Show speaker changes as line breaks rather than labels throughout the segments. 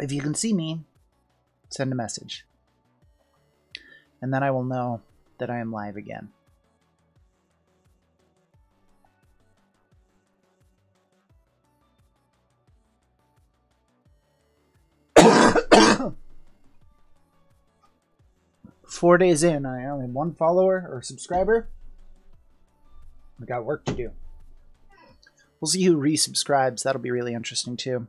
If you can see me, send a message. And then I will know that I am live again. Four days in, I only have one follower or subscriber. We got work to do. We'll see who resubscribes. That'll be really interesting too.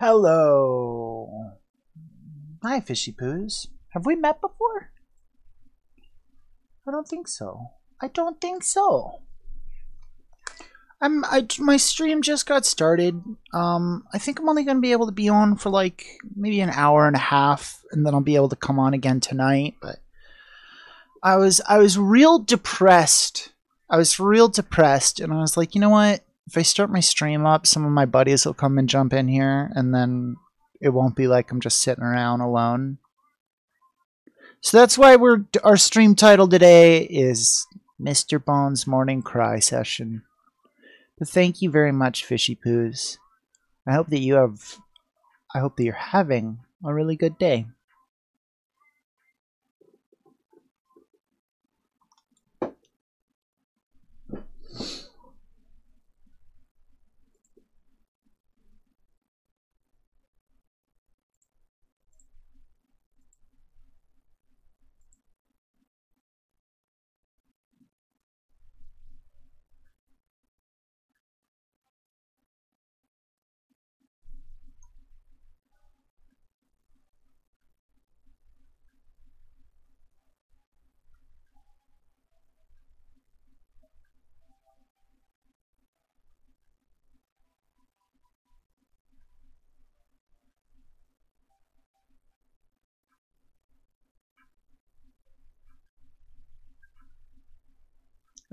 Hello. Hi, Fishy Poos. Have we met before? I don't think so. I don't think so. My stream just got started. I think I'm only gonna be able to be on for like maybe an hour and a half, and then I'll be able to come on again tonight. But I was real depressed. I was real depressed, and I was like, you know what? If I start my stream up, some of my buddies will come and jump in here, and then it won't be like I'm just sitting around alone. So that's why our stream title today is Mr.Bones Morning Cry Session. But thank you very much, Fishy Poos. I hope that you're having a really good day.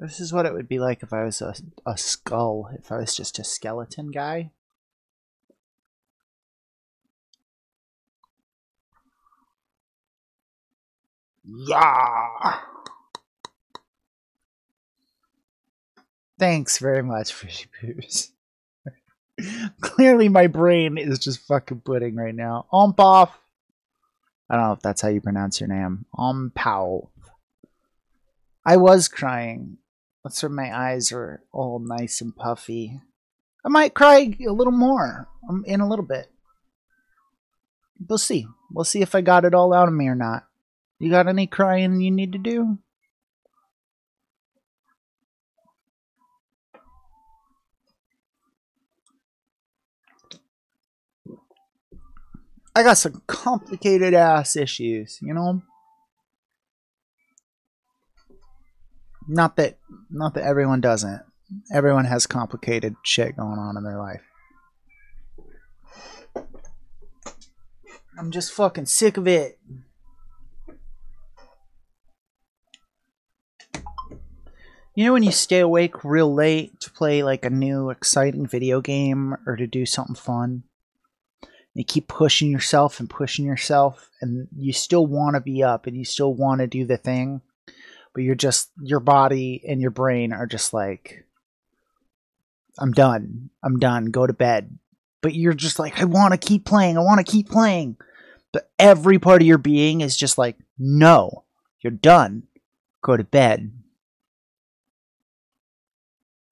This is what it would be like if I was a skull, if I was just a skeleton guy. Yeah. Thanks very much, Fishy Poos. Clearly my brain is just fucking pudding right now. Ompoff. I don't know if that's how you pronounce your name. Ompow. I was crying. That's why my eyes are all nice and puffy. I might cry a little more in a little bit. We'll see. We'll see if I got it all out of me or not. You got any crying you need to do? I got some complicated ass issues, you know? Not that everyone doesn't. Everyone has complicated shit going on in their life. I'm just fucking sick of it. You know when you stay awake real late to play like a new exciting video game or to do something fun? You keep pushing yourself and you still want to be up and you still want to do the thing, but your body and your brain are just like, I'm done, go to bed. But you're just like, I want to keep playing, but every part of your being is just like, no, you're done, go to bed.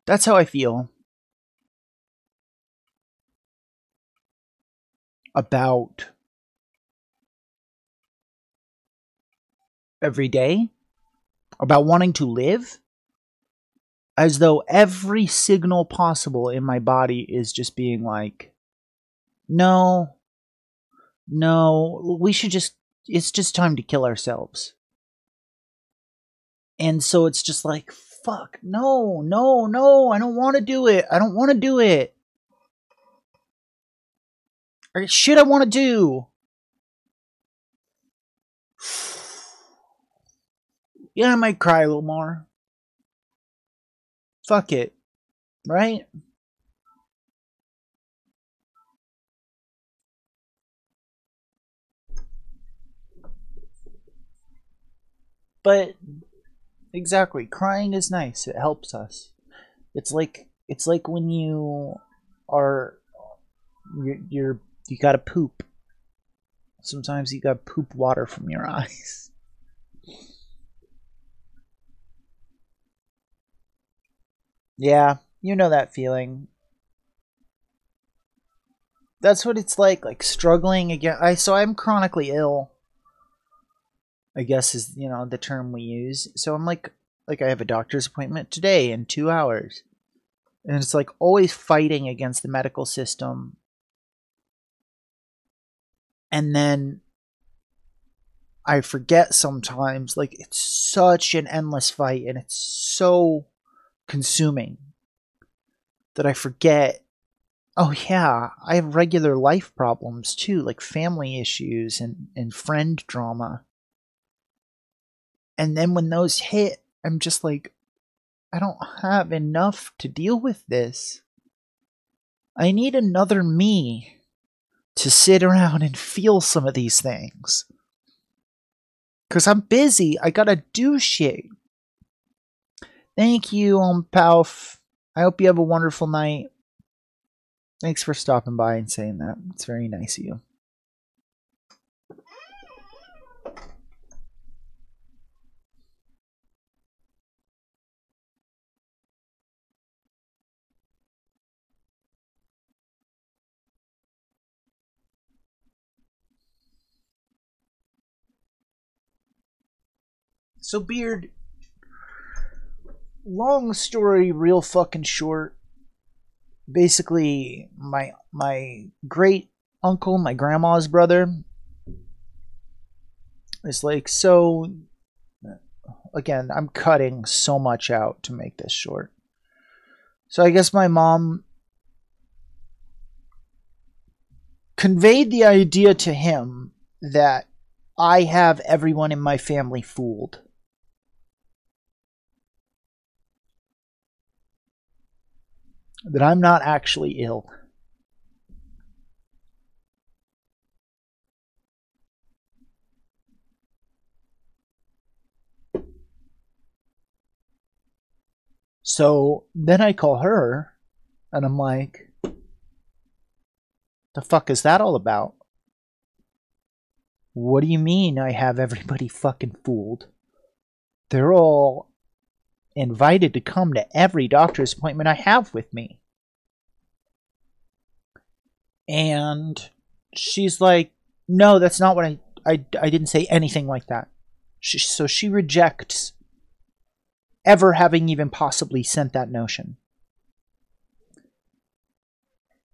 That's how I feel about every day, about wanting to live, as though every signal possible in my body is just being like, no, it's just time to kill ourselves. And so it's just like, fuck, no, I don't want to do it. Or shit I want to do. Yeah, I might cry a little more. Fuck it. Right? But exactly, crying is nice. It helps us. It's like when you gotta poop. Sometimes you gotta poop water from your eyes. Yeah, you know that feeling. That's what it's like struggling again. So I'm chronically ill, I guess is, the term we use. So I'm like I have a doctor's appointment today in 2 hours. And it's like always fighting against the medical system And then I forget sometimes, like, it's such an endless fight and it's so consuming that I forget, oh yeah, I have regular life problems too, like family issues and friend drama. And then when those hit, I'm just like, I don't have enough to deal with this. I need another me to sit around and feel some of these things. Because I'm busy. I gotta do shit. Thank you, Palf. I hope you have a wonderful night. Thanks for stopping by and saying that. It's very nice of you. So, Beard, long story, real fucking short. Basically, my great uncle, my grandma's brother, is like, so again, I'm cutting so much out to make this short. So I guess my mom conveyed the idea to him that I have everyone in my family fooled. That I'm not actually ill. So then I call her and I'm like, the fuck is that all about? What do you mean I have everybody fucking fooled? They're all invited to come to every doctor's appointment I have with me. And she's like, no, that's not what I didn't say anything like that. So she rejects ever having even possibly sent that notion.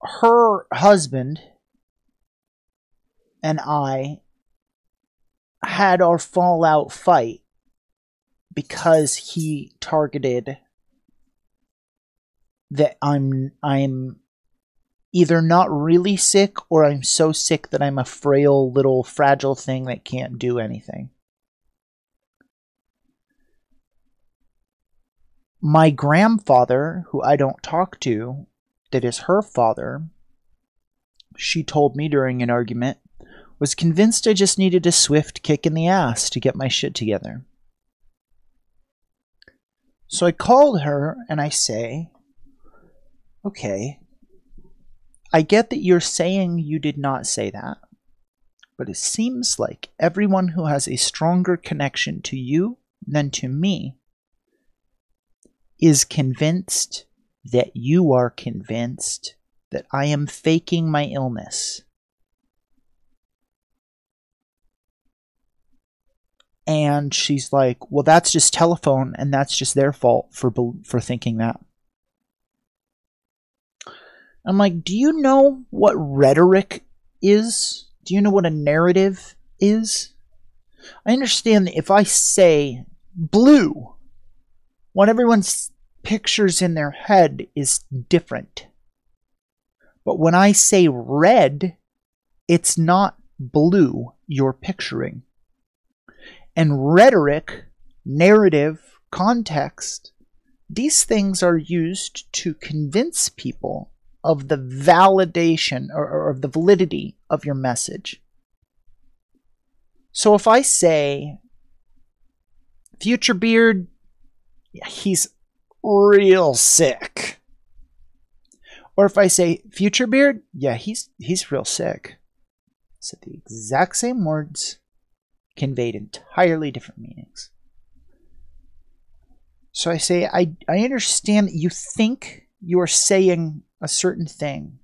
Her husband and I had our fallout fight because he targeted that I'm either not really sick or I'm so sick that I'm a frail little fragile thing that can't do anything. My grandfather, who I don't talk to, that is her father, she told me during an argument, was convinced I just needed a swift kick in the ass to get my shit together. So I called her and I say, okay, I get that you're saying you did not say that, but it seems like everyone who has a stronger connection to you than to me is convinced that you are convinced that I am faking my illness. And she's like, well, that's just telephone, and that's just their fault for thinking that. I'm like, do you know what rhetoric is? Do you know what a narrative is? I understand that if I say blue, what everyone pictures in their head is different. But when I say red, it's not blue you're picturing. And rhetoric, narrative, context, these things are used to convince people of the validation or of the validity of your message. So if I say, Future Beard, he's real sick. Or if I say, Future Beard, yeah, he's real sick. I said the exact same words, conveyed entirely different meanings. So I say, I understand that you think you are saying a certain thing,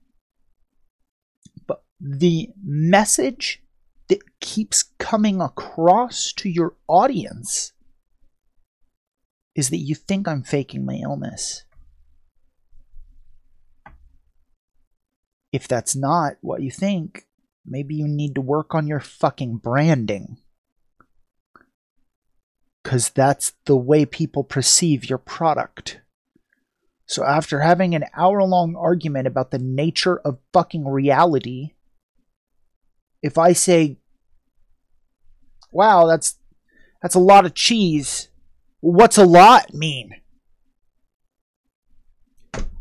but the message that keeps coming across to your audience is that you think I'm faking my illness. If that's not what you think, maybe you need to work on your fucking branding. Because that's the way people perceive your product. So after having an hour-long argument about the nature of fucking reality, if I say, wow, that's a lot of cheese, what's a lot mean?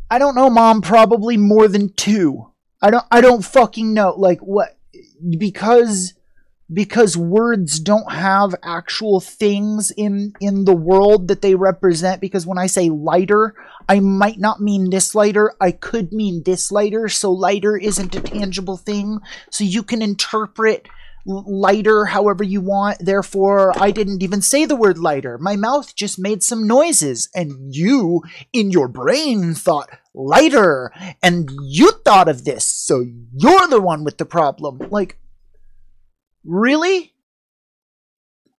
I don't know, Mom, probably more than 2. I don't fucking know. Like, what? Because words don't have actual things in the world that they represent. Because when I say lighter, I might not mean this lighter. I could mean this lighter. So lighter isn't a tangible thing. So you can interpret lighter however you want. Therefore, I didn't even say the word lighter. My mouth just made some noises. And you, in your brain, thought lighter. And you thought of this. So you're the one with the problem. Like, really?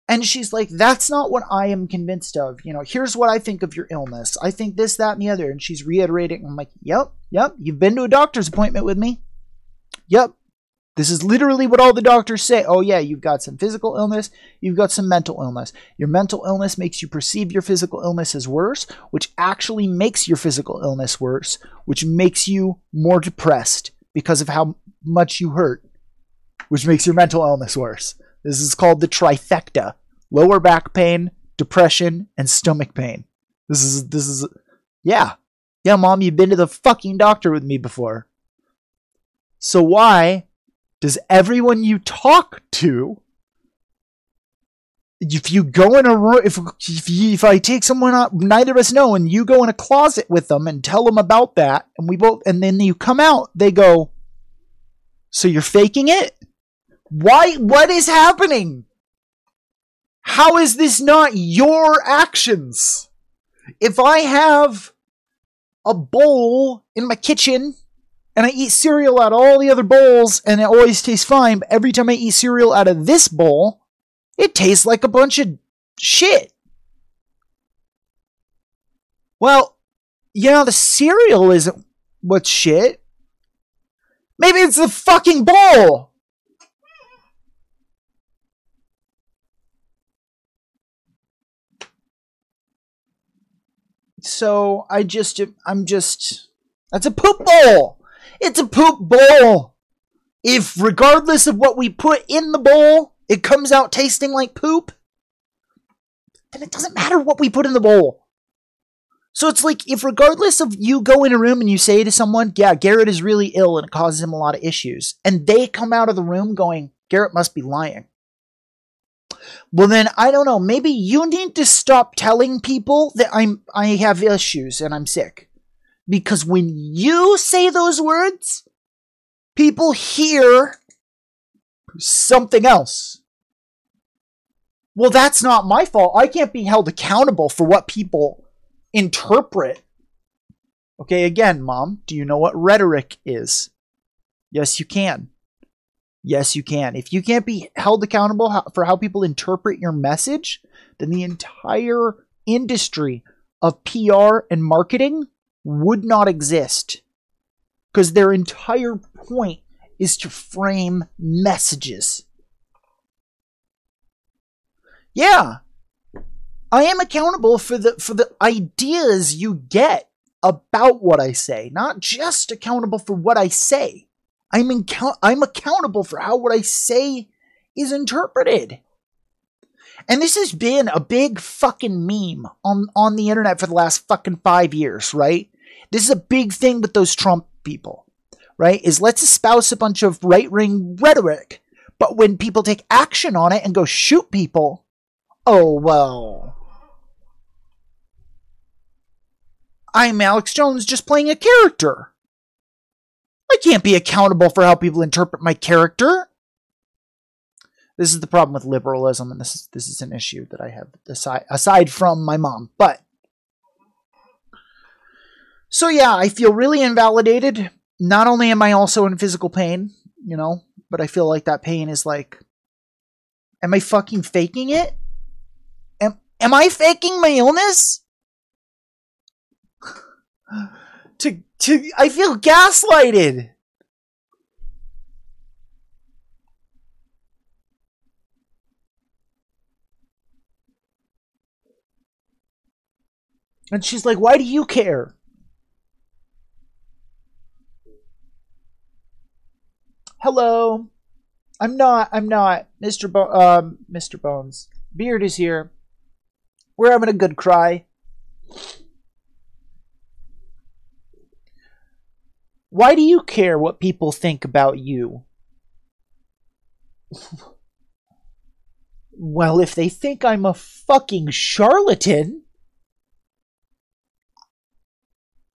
And she's like, that's not what I am convinced of. You know, here's what I think of your illness. I think this, that, and the other. And she's reiterating. I'm like, yep. You've been to a doctor's appointment with me. Yep. This is literally what all the doctors say. Oh, yeah, you've got some physical illness. You've got some mental illness. Your mental illness makes you perceive your physical illness as worse, which actually makes your physical illness worse, which makes you more depressed because of how much you hurt, which makes your mental illness worse. This is called the trifecta. Lower back pain, depression, and stomach pain. This is, yeah. Yeah, Mom, you've been to the fucking doctor with me before. So why does everyone you talk to, if you go in a room, if I take someone out, neither of us know, and you go in a closet with them and tell them about that, and then you come out, they go, so you're faking it? Why? What is happening? How is this not your actions? If I have a bowl in my kitchen and I eat cereal out of all the other bowls and it always tastes fine, but every time I eat cereal out of this bowl, it tastes like a bunch of shit. Well, you know, the cereal isn't what's shit. Maybe it's the fucking bowl. So that's a poop bowl. It's a poop bowl. If regardless of what we put in the bowl, it comes out tasting like poop, then it doesn't matter what we put in the bowl. So it's like, if regardless of, you go in a room and you say to someone, yeah, Garrett is really ill and it causes him a lot of issues, and they come out of the room going, Garrett must be lying. Well, then, I don't know, maybe you need to stop telling people that I have issues and I'm sick. Because when you say those words, people hear something else. Well, that's not my fault. I can't be held accountable for what people interpret. Okay, again, Mom, do you know what rhetoric is? Yes, you can. Yes, you can. If you can't be held accountable for how people interpret your message, then the entire industry of PR and marketing would not exist. Because their entire point is to frame messages. Yeah. I am accountable for the ideas you get about what I say, not just accountable for what I say. I'm accountable for how what I say is interpreted. And this has been a big fucking meme on the internet for the last fucking 5 years, right? This is a big thing with those Trump people, right? Is let's espouse a bunch of right-wing rhetoric, but when people take action on it and go shoot people, oh, well, I'm Alex Jones just playing a character. I can't be accountable for how people interpret my character. This is the problem with liberalism, and this is an issue that I have aside from my mom. But so yeah, I feel really invalidated. Not only am I also in physical pain, you know, but I feel like that pain is like, am I fucking faking it? Am I faking my illness? I feel gaslighted. And she's like, why do you care? Hello. I'm not. Mr. Bones. Beard is here. We're having a good cry. Why do you care what people think about you? Well, if they think I'm a fucking charlatan,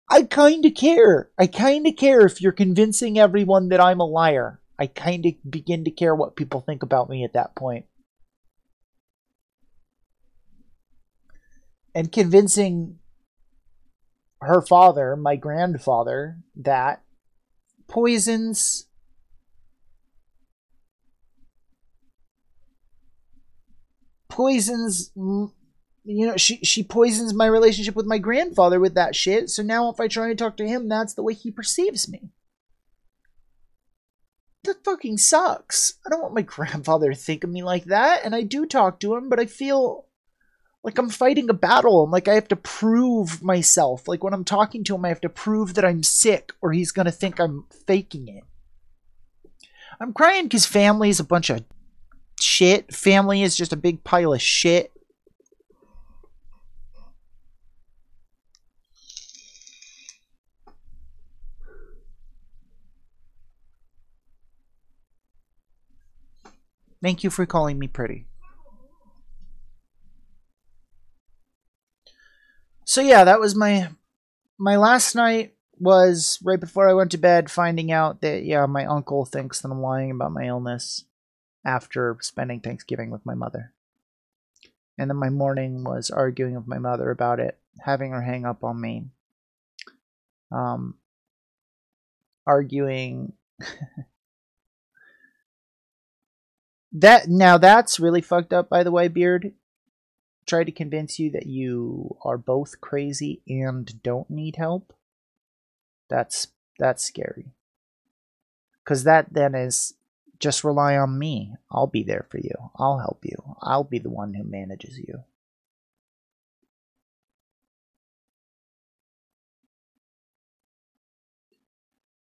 I kinda care. I kinda care if you're convincing everyone that I'm a liar. I kinda begin to care what people think about me at that point. And convincing her father, my grandfather, that poisons poisons she poisons my relationship with my grandfather with that shit. So now if I try and talk to him, that's the way he perceives me. That fucking sucks. I don't want my grandfather to think of me like that. And I do talk to him, but I feel like I'm fighting a battle and like I have to prove myself. Like when I'm talking to him, I have to prove that I'm sick or he's going to think I'm faking it. I'm crying because family is a bunch of shit. Family is just a big pile of shit. Thank you for calling me pretty. So yeah, that was my last night was right before I went to bed, finding out that yeah, my uncle thinks that I'm lying about my illness after spending Thanksgiving with my mother. And then my morning was arguing with my mother about it, having her hang up on me. Arguing that now that's really fucked up, by the way, Beard. Try to convince you that you are both crazy and don't need help. That's scary. Because that then is just rely on me. I'll be there for you. I'll help you. I'll be the one who manages you.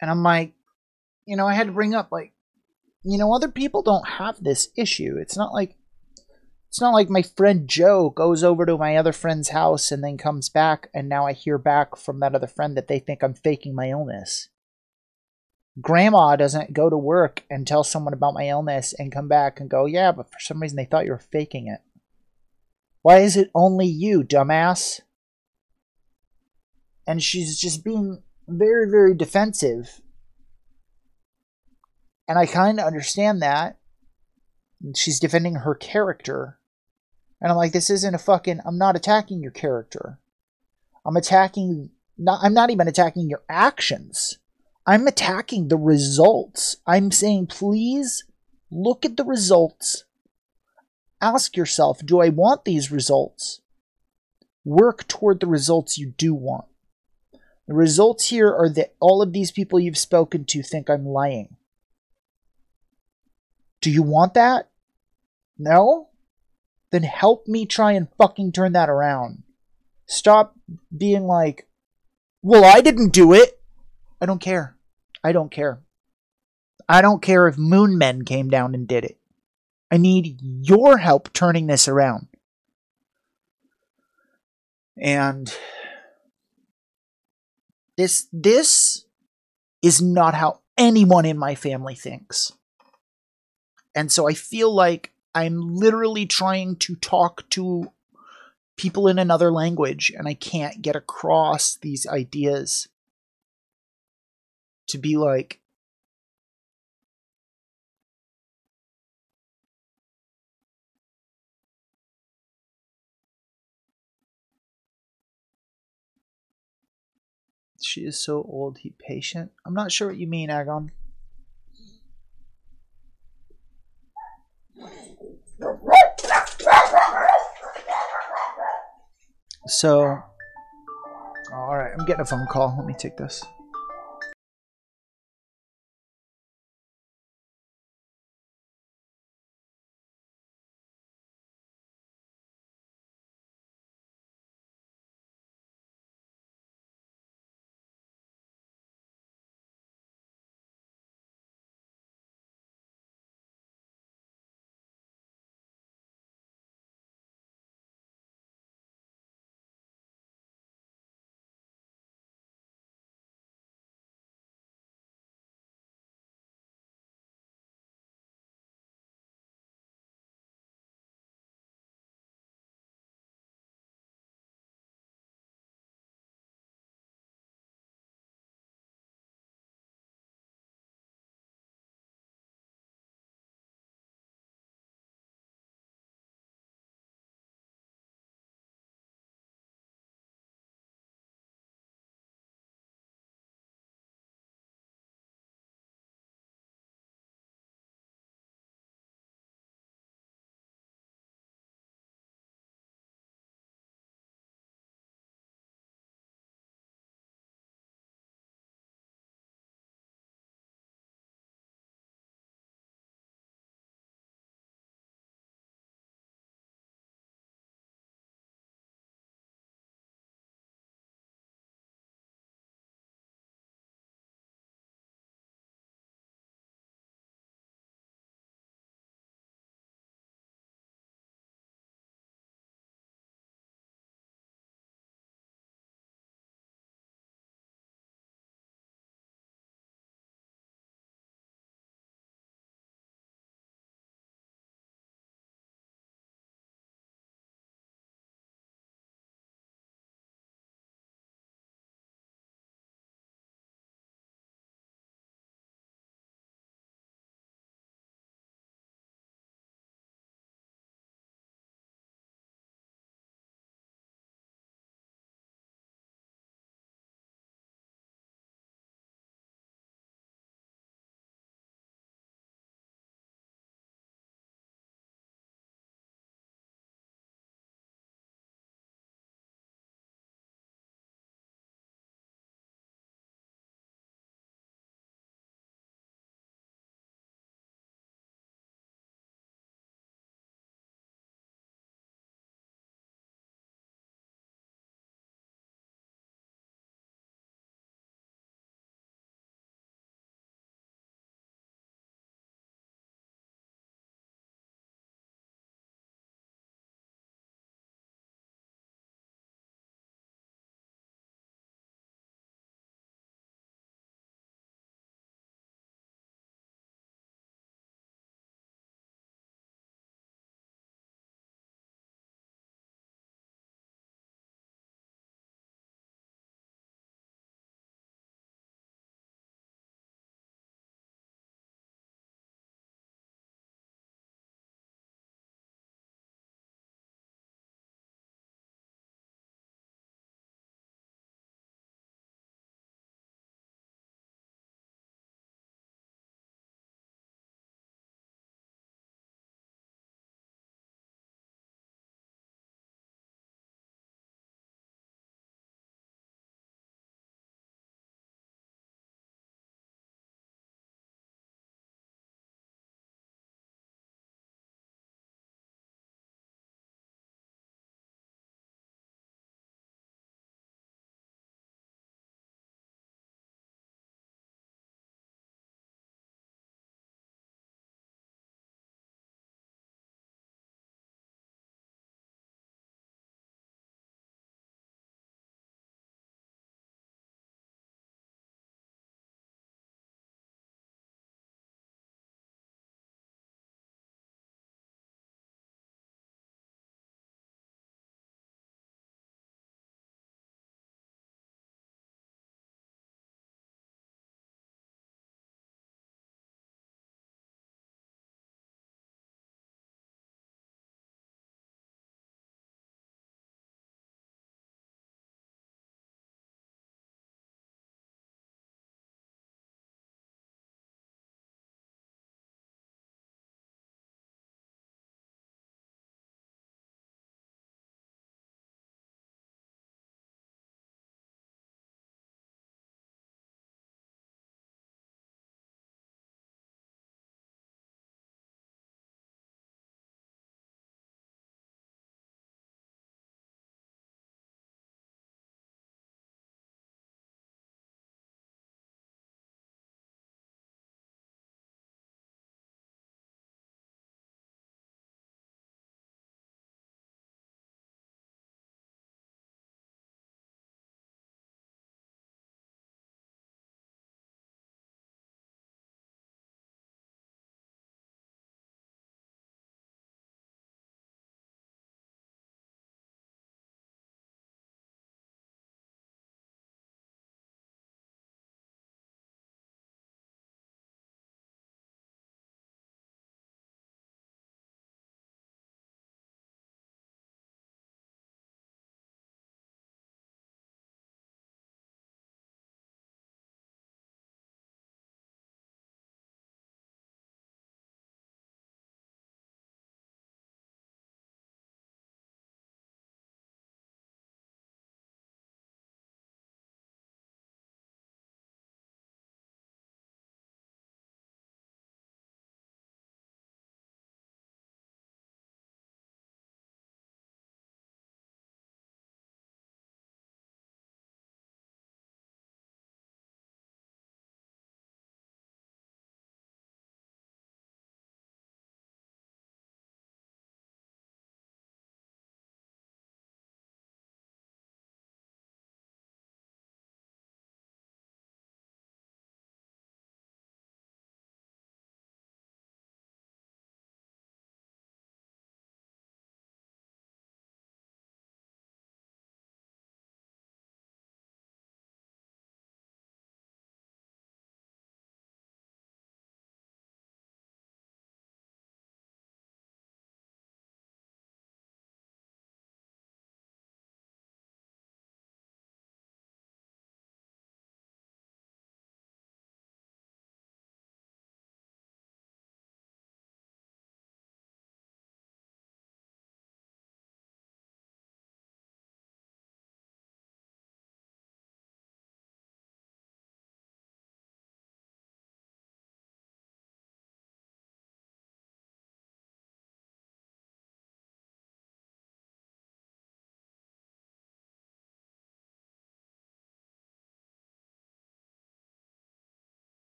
And I'm like, I had to bring up like, other people don't have this issue. It's not like my friend Joe goes over to my other friend's house and then comes back and now I hear back from that other friend that they think I'm faking my illness. Grandma doesn't go to work and tell someone about my illness and come back and go, yeah, but for some reason they thought you were faking it. Why is it only you, dumbass? And she's just being very, very defensive. And I kind of understand that. She's defending her character. And I'm like, this isn't a fucking... I'm not attacking your character. I'm not even attacking your actions. I'm attacking the results. I'm saying, please look at the results. Ask yourself, do I want these results? Work toward the results you do want. The results here are that all of these people you've spoken to think I'm lying. Do you want that? No? Then help me try and fucking turn that around. Stop being like, well, I didn't do it. I don't care. I don't care. I don't care if moon men came down and did it. I need your help turning this around. And this is not how anyone in my family thinks. And so I feel like I'm literally trying to talk to people in another language and I can't get across these ideas to be like, she is so old, he patient. I'm not sure what you mean, Agon. So, alright, I'm getting a phone call. Let me take this.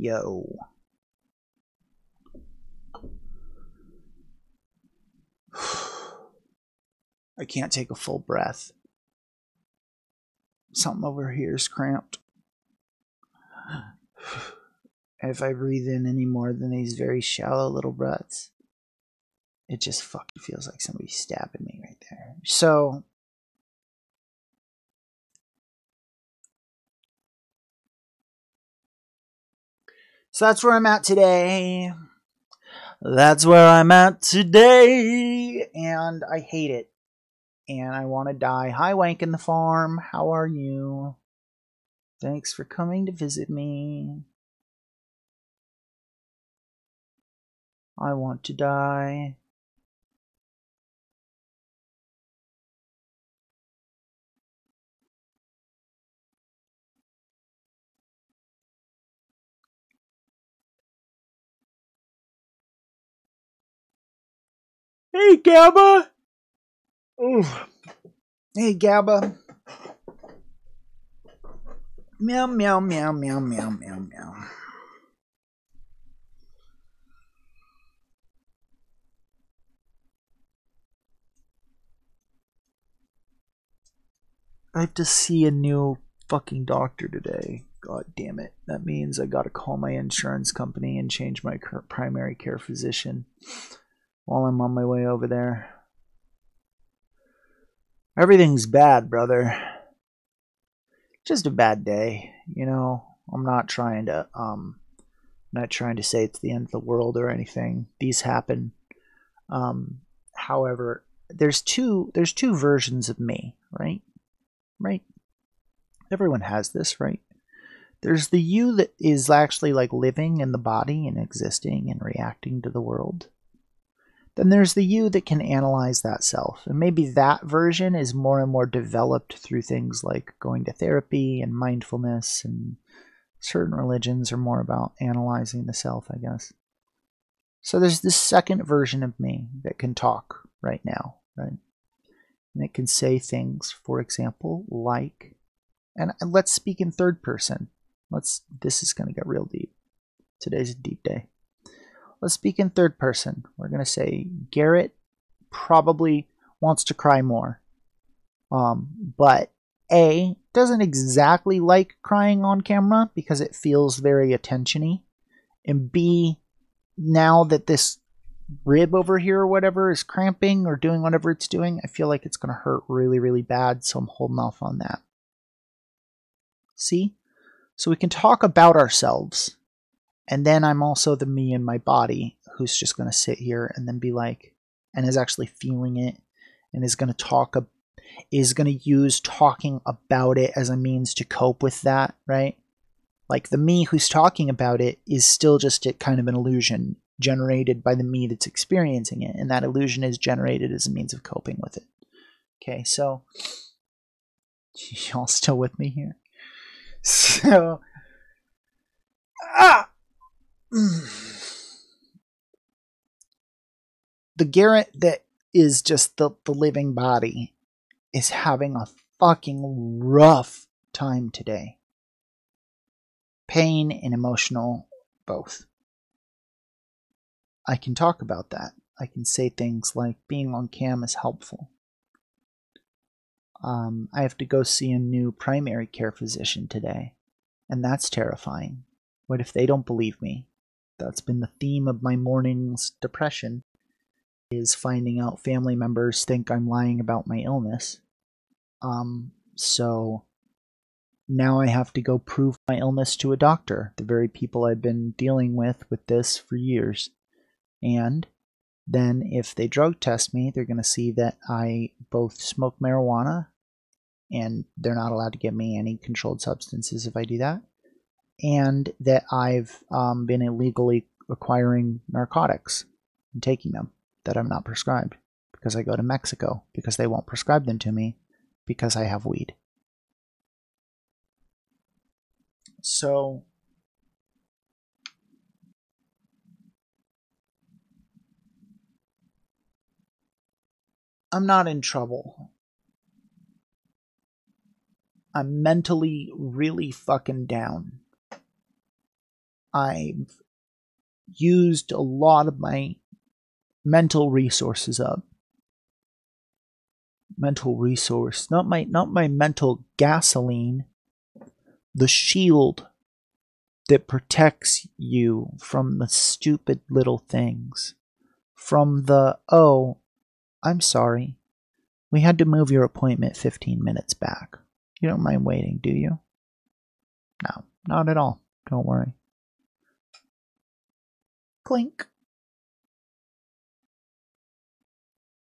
Yo. I can't take a full breath. Something over here is cramped. If I breathe in any more than these very shallow little breaths, it just fucking feels like somebody's stabbing me right there. So that's where I'm at today. That's where I'm at today. And I hate it. And I want to die. Hi, Wank in the farm. How are you? Thanks for coming to visit me. I want to die. Hey, Gabba. Ooh. Hey, Gabba. Meow, meow, meow, meow, meow, meow, meow. I have to see a new fucking doctor today. God damn it. That means I gotta call my insurance company and change my primary care physician while I'm on my way over there. Everything's bad, brother. Just a bad day, you know. I'm not trying to say it's the end of the world or anything. These happen. However, there's two versions of me, right? Right? Everyone has this, right? There's the you that is actually like living in the body and existing and reacting to the world. Then there's the you that can analyze that self. And maybe that version is more and more developed through things like going to therapy and mindfulness, and certain religions are more about analyzing the self, I guess. So there's this second version of me that can talk right now, right? And it can say things, for example, like, and let's speak in third person. This is going to get real deep. Today's a deep day. Let's speak in third person. We're going to say Garrett probably wants to cry more. But A, doesn't exactly like crying on camera because it feels very attention-y. And B, now that this rib over here or whatever is cramping or doing whatever it's doing, I feel like it's going to hurt really, really bad. So I'm holding off on that. See? So we can talk about ourselves. And then I'm also the me in my body who's just going to sit here and then be like, and is actually feeling it and is going to use talking about it as a means to cope with that, right? Like the me who's talking about it is still just kind of an illusion generated by the me that's experiencing it. And that illusion is generated as a means of coping with it. Okay, so y'all still with me here? So, the Garrett that is just the living body is having a fucking rough time today. Pain and emotional, both. I can talk about that. I can say things like being on cam is helpful. I have to go see a new primary care physician today, and that's terrifying. What if they don't believe me? That's been the theme of my morning's depression, is finding out family members think I'm lying about my illness. So now I have to go prove my illness to a doctor, the very people I've been dealing with this for years. And then if they drug test me, they're going to see that I both smoke marijuana, and they're not allowed to give me any controlled substances if I do that, and that I've been illegally acquiring narcotics and taking them that I'm not prescribed because I go to Mexico because they won't prescribe them to me because I have weed. So I'm not in trouble. I'm mentally really fucking down. I've used a lot of my mental resources up. Mental resource, not my mental gasoline. The shield that protects you from the stupid little things. From the, oh, I'm sorry. We had to move your appointment 15 minutes back. You don't mind waiting, do you? No, not at all. Don't worry. Clink.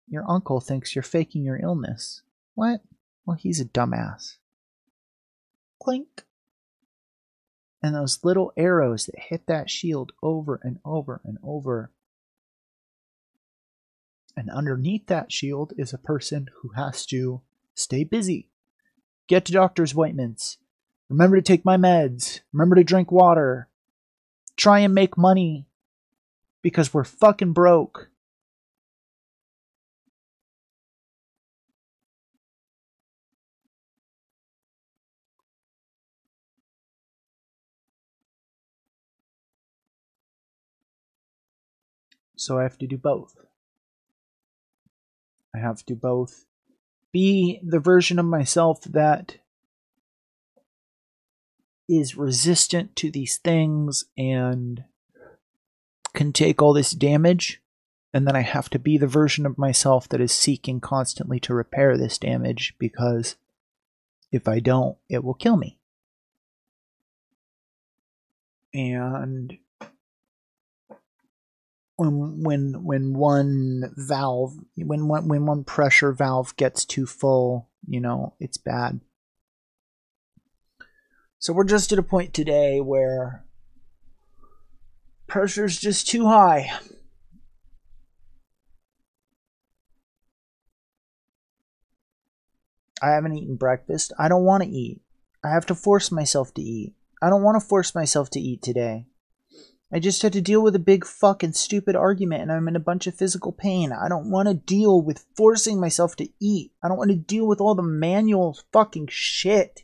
Your uncle thinks you're faking your illness. What? Well, he's a dumbass. Clink. And those little arrows that hit that shield over and over and over. And underneath that shield is a person who has to stay busy, get to doctor's appointments, remember to take my meds, remember to drink water, try and make money, because we're fucking broke. So I have to do both. I have to both be the version of myself that is resistant to these things and can take all this damage, and then I have to be the version of myself that is seeking constantly to repair this damage, because if I don't, it will kill me. And when one pressure valve gets too full, you know, it's bad. So we're just at a point today where pressure's just too high. I haven't eaten breakfast. I don't want to eat. I have to force myself to eat. I don't want to force myself to eat today. I just had to deal with a big fucking stupid argument and I'm in a bunch of physical pain. I don't want to deal with forcing myself to eat. I don't want to deal with all the manual fucking shit.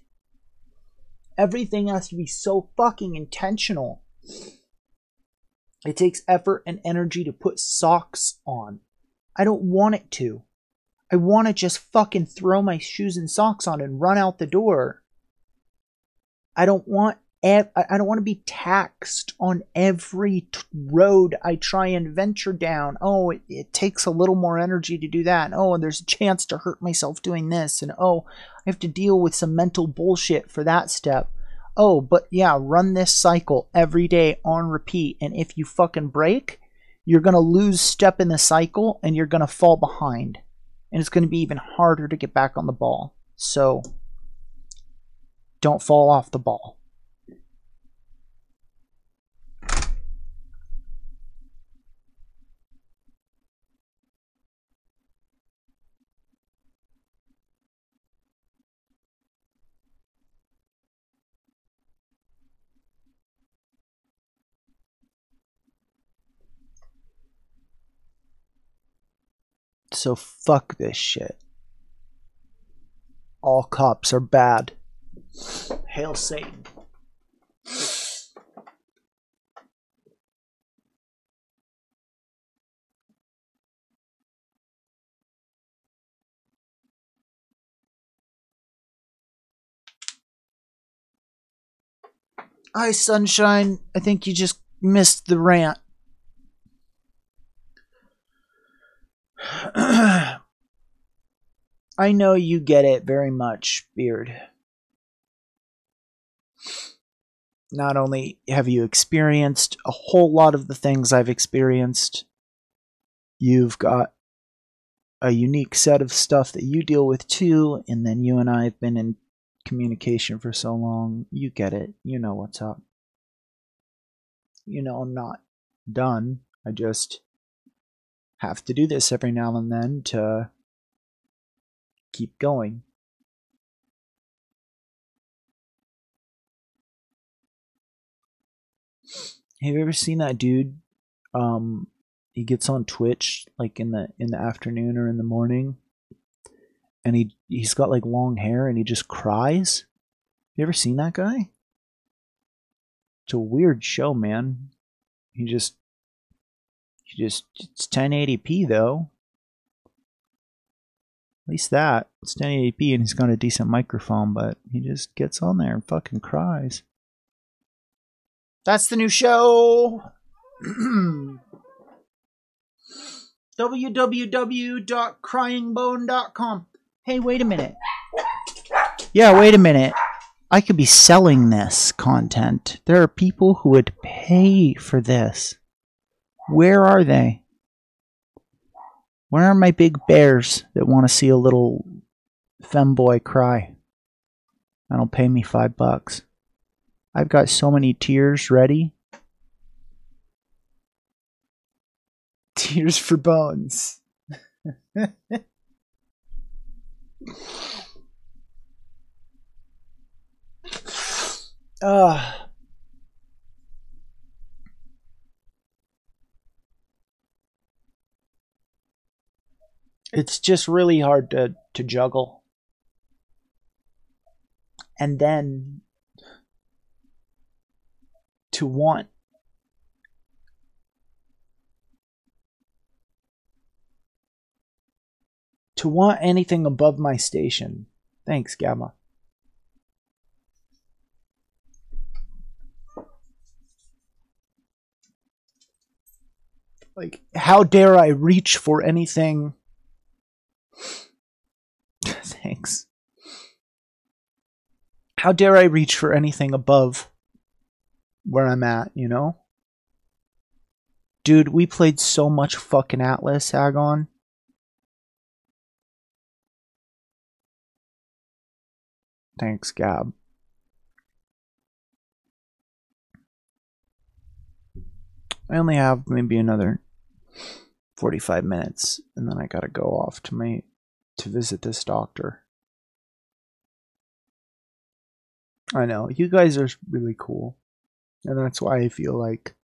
Everything has to be so fucking intentional. It takes effort and energy to put socks on. I don't want it to. I want to just fucking throw my shoes and socks on and run out the door. I don't want to be taxed on every road I try and venture down. Oh, it takes a little more energy to do that. Oh, and there's a chance to hurt myself doing this. And oh, I have to deal with some mental bullshit for that step. Oh, but yeah, run this cycle every day on repeat. And if you fucking break, you're going to lose step in the cycle and you're going to fall behind. And it's going to be even harder to get back on the ball. So don't fall off the ball. So fuck this shit. All cops are bad. Hail Satan. Hi, Sunshine. I think you just missed the rant. I know you get it very much, Beard. Not only have you experienced a whole lot of the things I've experienced, you've got a unique set of stuff that you deal with too, and then you and I have been in communication for so long. You get it. You know what's up. You know I'm not done. I just have to do this every now and then to keep going. Have you ever seen that dude? He gets on Twitch like in the afternoon or in the morning, and he's got like long hair and he just cries. You ever seen that guy? It's a weird show, man. It's 1080p though. At least that. It's 1080p and he's got a decent microphone, but he just gets on there and fucking cries. That's the new show. www.cryingbone.com. Hey, wait a minute. Yeah, wait a minute. I could be selling this content. There are people who would pay for this. Where are they? Where are my big bears that want to see a little femboy cry? That'll pay me $5. I've got so many tears ready. Tears for Bones. It's just really hard to juggle. And then to want anything above my station. Thanks, Gamma. Like, how dare I reach for anything? Thanks. How dare I reach for anything above where I'm at, you know? Dude, we played so much fucking Atlas, Agon. Thanks, Gab. I only have maybe another 45 minutes, and then I gotta go off to visit this doctor. I know, you guys are really cool, and that's why I feel like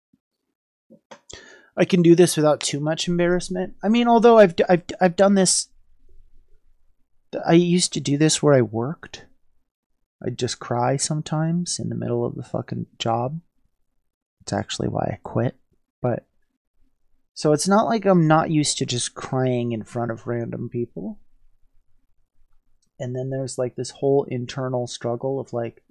I can do this without too much embarrassment. I mean, although I've done this, I used to do this where I worked. I'd just cry sometimes in the middle of the fucking job. It's actually why I quit. But so it's not like I'm not used to just crying in front of random people. And then there's like this whole internal struggle of like,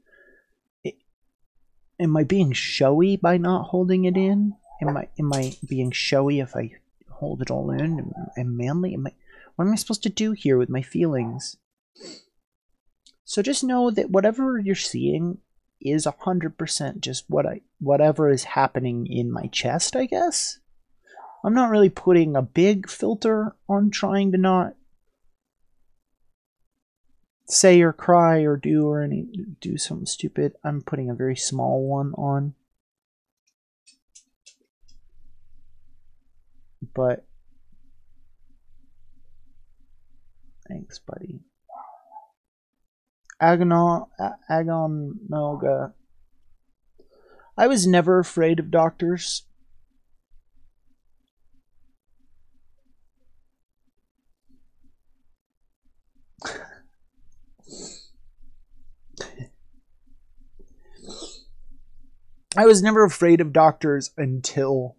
am I being showy by not holding it in? Am I being showy if I hold it all in? Am manly? What am I supposed to do here with my feelings? So just know that whatever you're seeing is 100% just whatever is happening in my chest, I guess. I'm not really putting a big filter on trying to not say or cry or do something stupid. I'm putting a very small one on. But thanks, buddy. Agon Melga. I was never afraid of doctors. I was never afraid of doctors until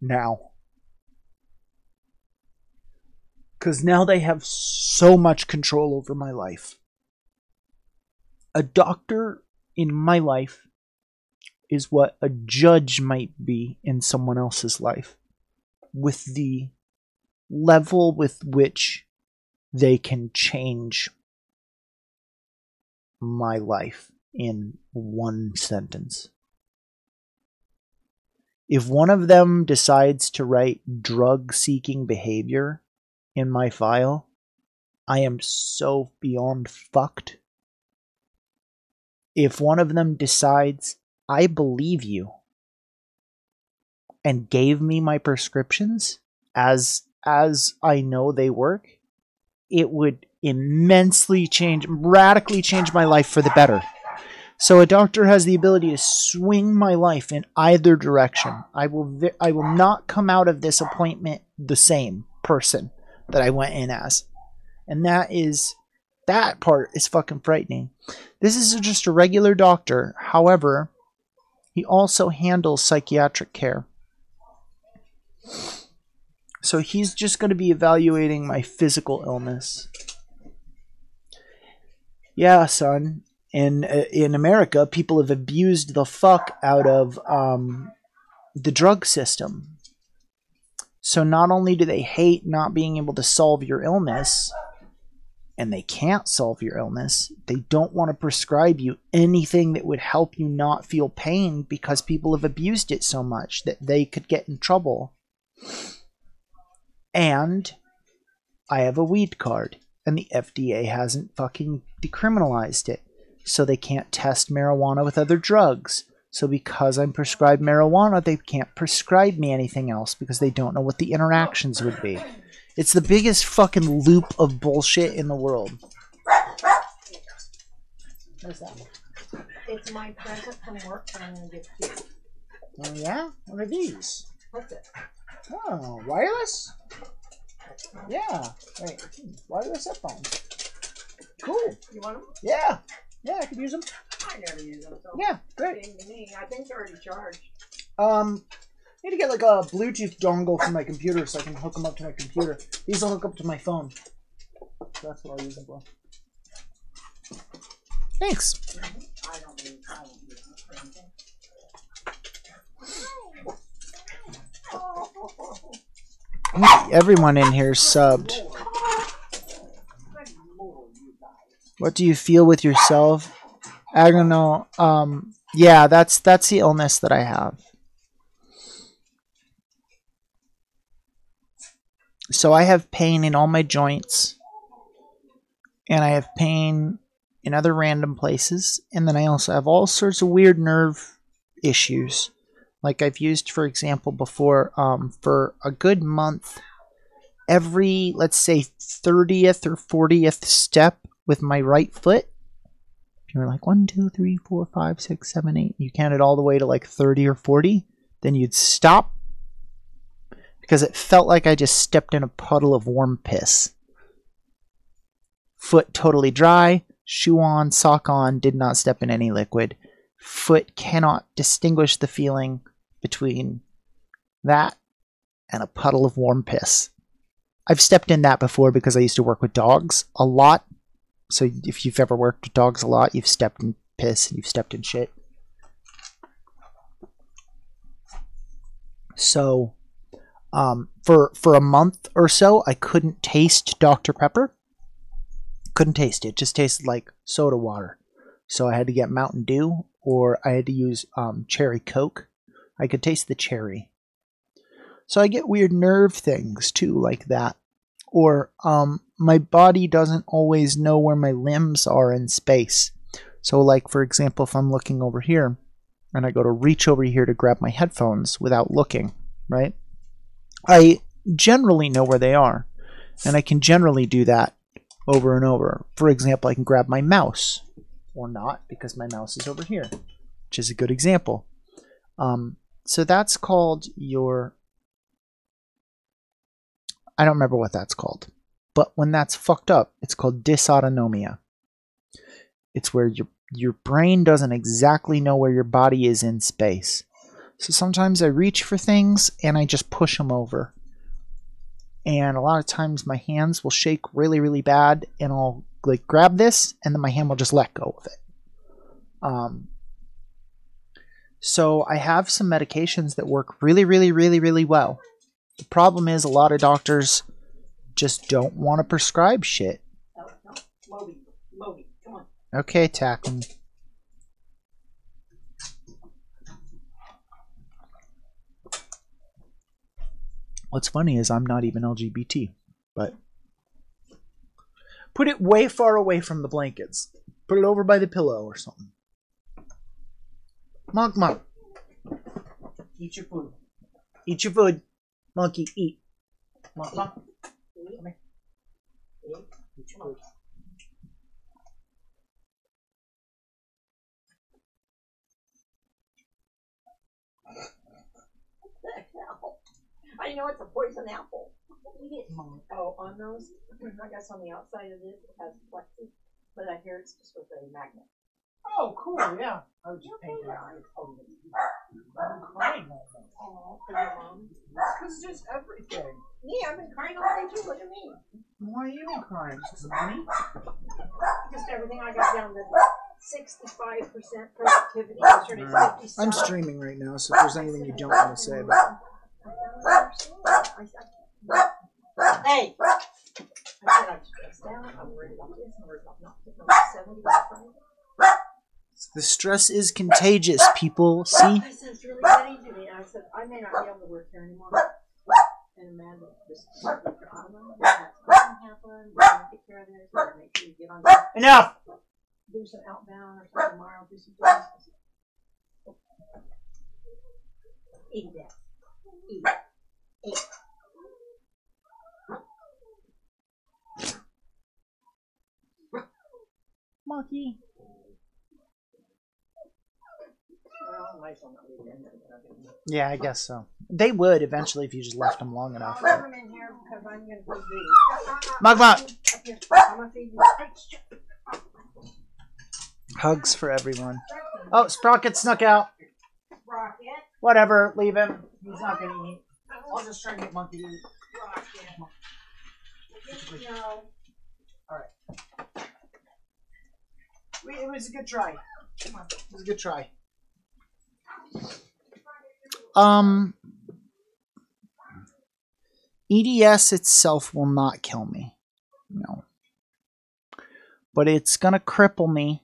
now. Because now they have so much control over my life. A doctor in my life is what a judge might be in someone else's life, with the level with which they can change my life in one sentence. If one of them decides to write drug-seeking behavior in my file, I am so beyond fucked. If one of them decides, I believe you, and gave me my prescriptions as I know they work, it would radically change my life for the better. So a doctor has the ability to swing my life in either direction. I will not come out of this appointment the same person that I went in as. And that is That part is fucking frightening. This is just a regular doctor. However, he also handles psychiatric care. So he's just going to be evaluating my physical illness. Yeah, son. In America, people have abused the fuck out of the drug system. So not only do they hate not being able to solve your illness, and they can't solve your illness, they don't want to prescribe you anything that would help you not feel pain because people have abused it so much that they could get in trouble. And I have a weed card, and the FDA hasn't fucking decriminalized it, so they can't test marijuana with other drugs. So because I'm prescribed marijuana, they can't prescribe me anything else because they don't know what the interactions would be. It's the biggest fucking loop of bullshit in the world. What's that?
It's my present from work that I'm going to give to you.
Oh yeah? What are these?
What's it?
Oh, wireless? Yeah. Wait, wireless headphones. Cool.
You want them?
Yeah. Yeah, I could use them.
I never use them. So
Yeah, great.
to me, I think they're already charged.
I need to get like a Bluetooth dongle for my computer so I can hook them up to my computer. These will hook up to my phone. That's what I'll use them for. Thanks.
I don't use them for anything.
Everyone in here subbed. What do you feel with yourself? I don't know. Yeah, that's the illness that I have. So I have pain in all my joints, and I have pain in other random places, and then I also have all sorts of weird nerve issues. Like I've used, for example, before, for a good month, every, let's say, 30th or 40th step with my right foot, you were like 1, 2, 3, 4, 5, 6, 7, 8, you counted all the way to like 30 or 40, then you'd stop because it felt like I just stepped in a puddle of warm piss. Foot totally dry, shoe on, sock on, did not step in any liquid. Foot cannot distinguish the feeling between that and a puddle of warm piss. I've stepped in that before because I used to work with dogs a lot. So if you've ever worked with dogs a lot, you've stepped in piss and you've stepped in shit. So for a month or so, I couldn't taste Dr. Pepper. Couldn't taste it. Just tasted like soda water. So I had to get Mountain Dew, or I had to use cherry Coke. I could taste the cherry. So I get weird nerve things too, like that. Or my body doesn't always know where my limbs are in space. So like, for example, if I'm looking over here and I go to reach over here to grab my headphones without looking, right? I generally know where they are, and I can generally do that over and over. For example, I can grab my mouse, or not, because my mouse is over here, which is a good example. So that's called your... I don't remember what that's called. But when that's fucked up, it's called dysautonomia. It's where your brain doesn't exactly know where your body is in space. So sometimes I reach for things and I just push them over. And a lot of times my hands will shake really, really bad, and I'll like grab this and then my hand will just let go of it. So I have some medications that work really, really, really, really well. The problem is a lot of doctors just don't want to prescribe shit.
No. Moby, come on.
Okay, Tackman. What's funny is I'm not even LGBT, but put it way far away from the blankets. Put it over by the pillow or something. Monk. Eat your food. Eat your food. Monkey, eat. Monk. Come here. Eat your food.
I know it's a poison apple. Oh, on those, I guess on the outside of it has plexi, but I hear it's just with a magnet.
Oh, cool, yeah. I would just paint it out. I'm crying right now.
Oh, for your mom?
Because just everything.
Yeah, I've been crying all day too. Look at me.
Why are you been crying? Just money?
Just everything. I got down to 65% productivity. I started 57.
I'm streaming right now, so if there's anything you don't want to say, but...
Hey! I said I'm stressed out. I'm worried about this. I'm worried about not getting over 70 by Friday.
The stress is contagious, people. See?
I said, it's really getting to me. I said, I may not be able to work here anymore. And Amanda just said, I don't know. That's what can happen. We're going to take care of this. We're going to make sure you get on.
Enough!
Do some outbound or something tomorrow. Do some things. Eat that. Eat it. Eat it.
Monkey. Yeah, I guess so. They would eventually if you just left them long enough.
I'll come in here because I'm going to feed you.
Mug Mug!
I'm going to feed you.
Hugs for everyone. Oh, Sprocket snuck out.
Rocket.
Whatever, leave him. He's not going to eat. I'll just try and get Monkey to eat.
Rocket. No.
Alright. It was a good try. Come on. It was a good try. EDS itself will not kill me. No. But it's gonna cripple me.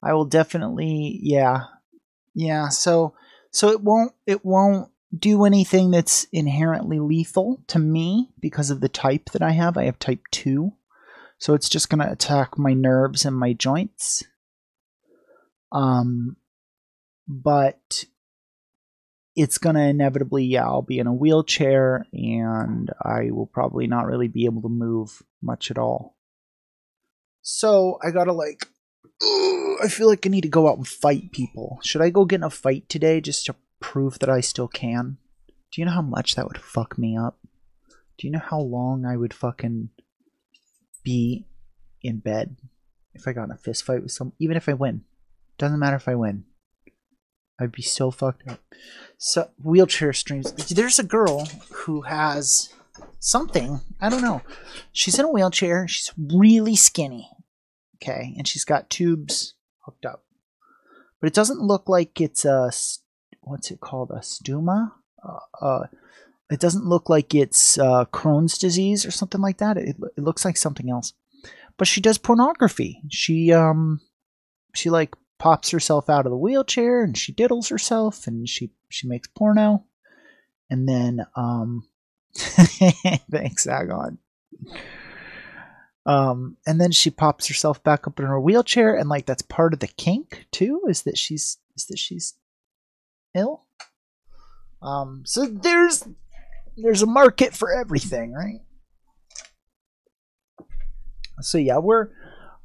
I will definitely, yeah. Yeah, so it won't do anything that's inherently lethal to me because of the type that I have. I have type 2. So it's just gonna attack my nerves and my joints. But it's gonna inevitably, yeah, I'll be in a wheelchair and I will probably not really be able to move much at all. So I gotta I feel like I need to go out and fight people. Should I go get in a fight today just to prove that I still can? Do you know how much that would fuck me up? Do you know how long I would fucking be in bed if I got in a fist fight with someone? Even if I win. Doesn't matter if I win. I'd be so fucked up. So, wheelchair streams. There's a girl who has something. I don't know. She's in a wheelchair. She's really skinny. Okay. And she's got tubes hooked up. But it doesn't look like it's a... What's it called? A stoma? It doesn't look like it's Crohn's disease or something like that. It looks like something else. But she does pornography. She like pops herself out of the wheelchair and she diddles herself and she makes porno. And then thanks, Agon. And then she pops herself back up in her wheelchair, and like that's part of the kink too, is that she's ill. So there's a market for everything, right? So yeah, we're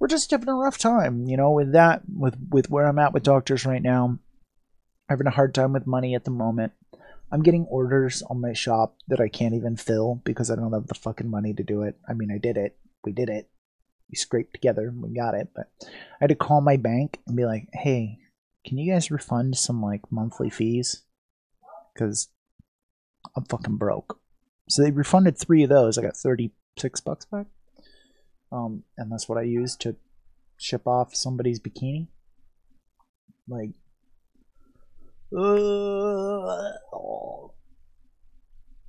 just having a rough time, you know, with where I'm at with doctors right now. I'm having a hard time with money at the moment. I'm getting orders on my shop that I can't even fill because I don't have the fucking money to do it. I mean, I did it. We did it. We scraped together and we got it. But I had to call my bank and be like, hey, can you guys refund some like monthly fees? Because I'm fucking broke. So they refunded 3 of those. I got $36 back. And that's what I used to ship off somebody's bikini. Like,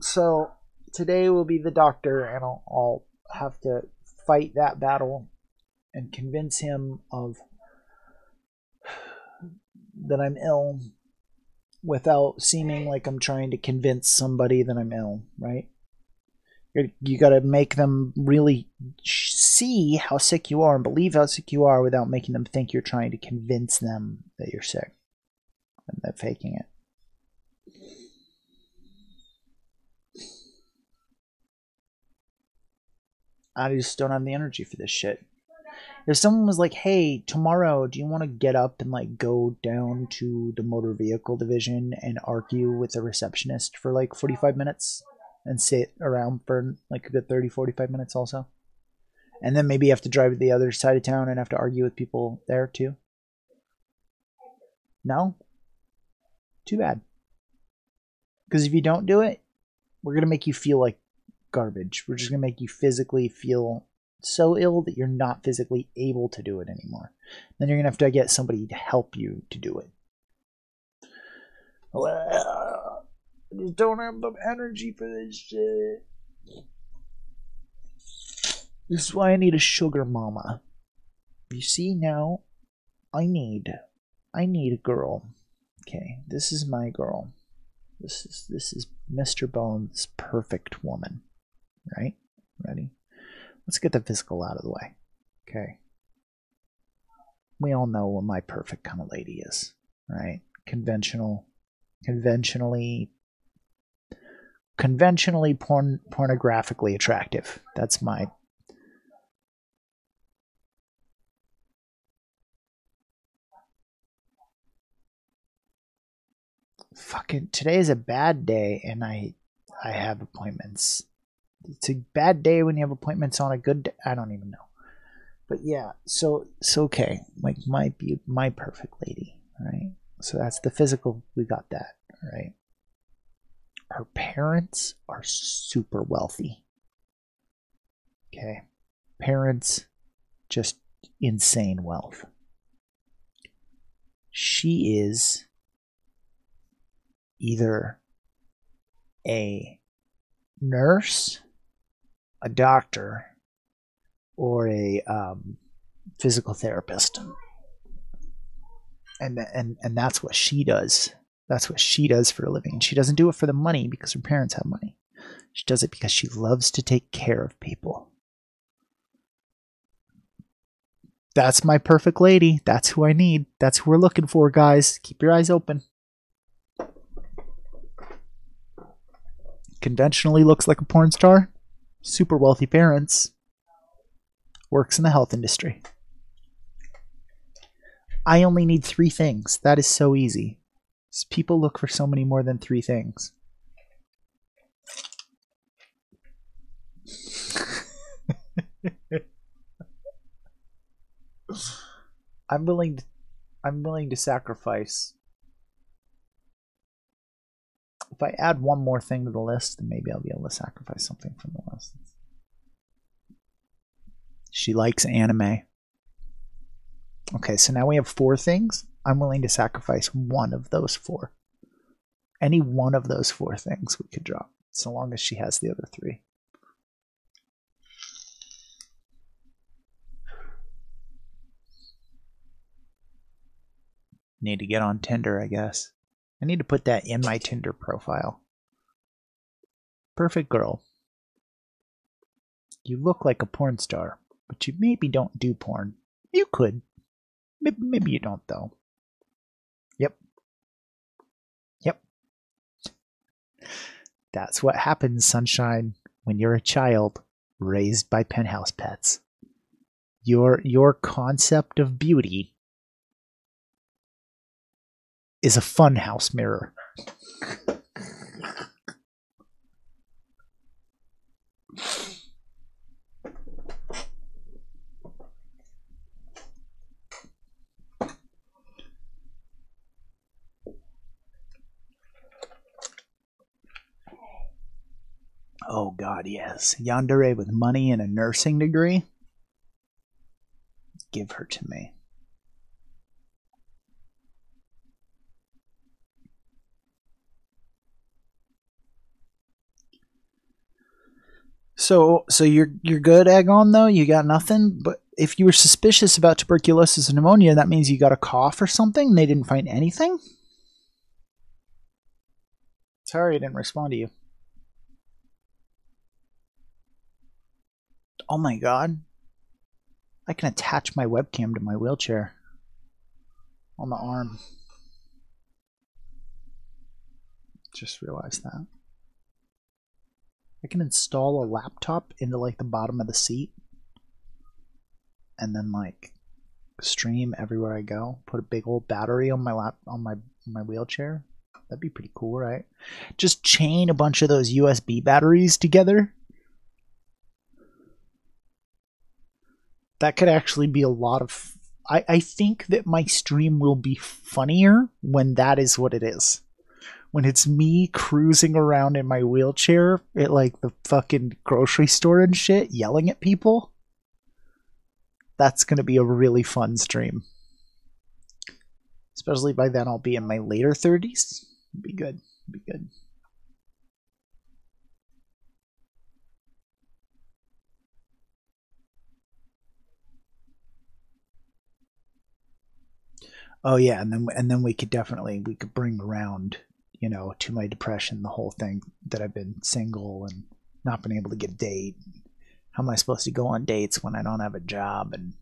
so today will be the doctor, and I'll have to fight that battle and convince him that I'm ill without seeming like I'm trying to convince somebody that I'm ill, right? You got to make them really see how sick you are and believe how sick you are without making them think you're trying to convince them that you're sick and they're faking it. I just don't have the energy for this shit. If someone was like, hey, tomorrow, do you want to get up and like go down to the motor vehicle division and argue with the receptionist for like 45 minutes and sit around for like a good 30, 45 minutes also? And then maybe you have to drive to the other side of town and have to argue with people there too? No? Too bad. Because if you don't do it, we're going to make you feel like garbage. We're just going to make you physically feel so ill that you're not physically able to do it anymore. Then you're going to have to get somebody to help you to do it. I just don't have the energy for this shit. This is why I need a sugar mama. You see now, I need a girl. Okay, this is my girl. This is Mr. Bones' perfect woman. Right? Ready? Let's get the physical out of the way. Okay. We all know what my perfect kind of lady is, right? Conventionally pornographically attractive. That's my fucking today is a bad day and I have appointments. It's a bad day when you have appointments on a good day. I don't even know. But yeah, so okay, like my perfect lady, right? So that's the physical, we got that, right? Her parents are super wealthy. Okay. Parents, just insane wealth. She is either a nurse, a doctor, or a physical therapist, and that's what she does. That's what she does for a living. She doesn't do it for the money because her parents have money. She does it because she loves to take care of people. That's my perfect lady. That's who I need. That's who we're looking for, guys. Keep your eyes open. Conventionally looks like a porn star. Super wealthy parents. Works in the health industry. I only need 3 things. That is so easy. People look for so many more than 3 things. I'm willing to sacrifice. If I add one more thing to the list, then maybe I'll be able to sacrifice something from the list. She likes anime. Okay, so now we have 4 things. I'm willing to sacrifice one of those 4. Any one of those 4 things we could drop, so long as she has the other 3. Need to get on Tinder, I guess. I need to put that in my Tinder profile. Perfect girl. You look like a porn star, but you maybe don't do porn. You could. Maybe you don't, though. Yep. That's what happens, sunshine, when you're a child raised by penthouse pets. Your concept of beauty is a funhouse mirror. Oh God, yes. Yandere with money and a nursing degree? Give her to me. So you're good, Agon, though? You got nothing? But if you were suspicious about tuberculosis and pneumonia, that means you got a cough or something? They didn't find anything? Sorry I didn't respond to you. Oh my God. I can attach my webcam to my wheelchair. On the arm. Just realized that. I can install a laptop into like the bottom of the seat. and then like stream everywhere I go. Put a big old battery on my wheelchair. That'd be pretty cool, right? Just chain a bunch of those USB batteries together. That could actually be a lot of. I think that my stream will be funnier when that is what it is. When it's me cruising around in my wheelchair at like the fucking grocery store and shit, yelling at people. That's going to be a really fun stream. Especially by then I'll be in my later 30s. Be good. Be good. Oh yeah, and then we could bring around, you know, to my depression the whole thing that I've been single and not been able to get a date. How am I supposed to go on dates when I don't have a job and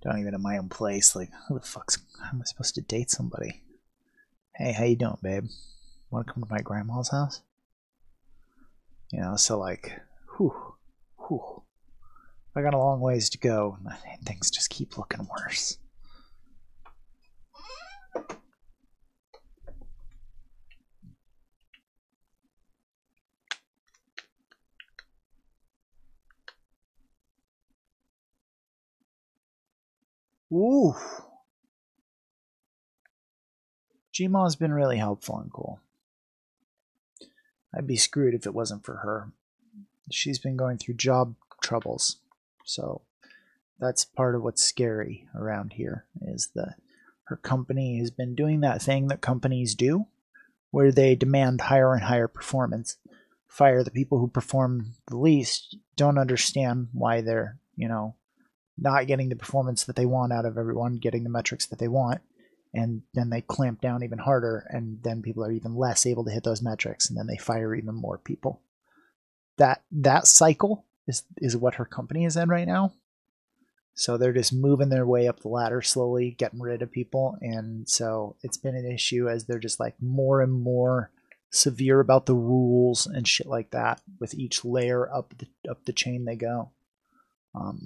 don't even have my own place? Like, how am I supposed to date somebody? Hey, how you doing, babe? Want to come to my grandma's house? You know, so like, whew. I got a long ways to go, and things just keep looking worse. Ooh. Gma's been really helpful and cool. I'd be screwed if it wasn't for her. She's been going through job troubles. So that's part of what's scary around here is that her company has been doing that thing that companies do where they demand higher and higher performance, fire the people who perform the least, don't understand why they're, you know, not getting the performance that they want out of everyone, getting the metrics that they want, and then they clamp down even harder, and then people are even less able to hit those metrics, and then they fire even more people. That cycle is what her company is in right now. So they're just moving their way up the ladder slowly, getting rid of people, and so it's been an issue as they're just like more and more severe about the rules and shit like that with each layer up the chain they go.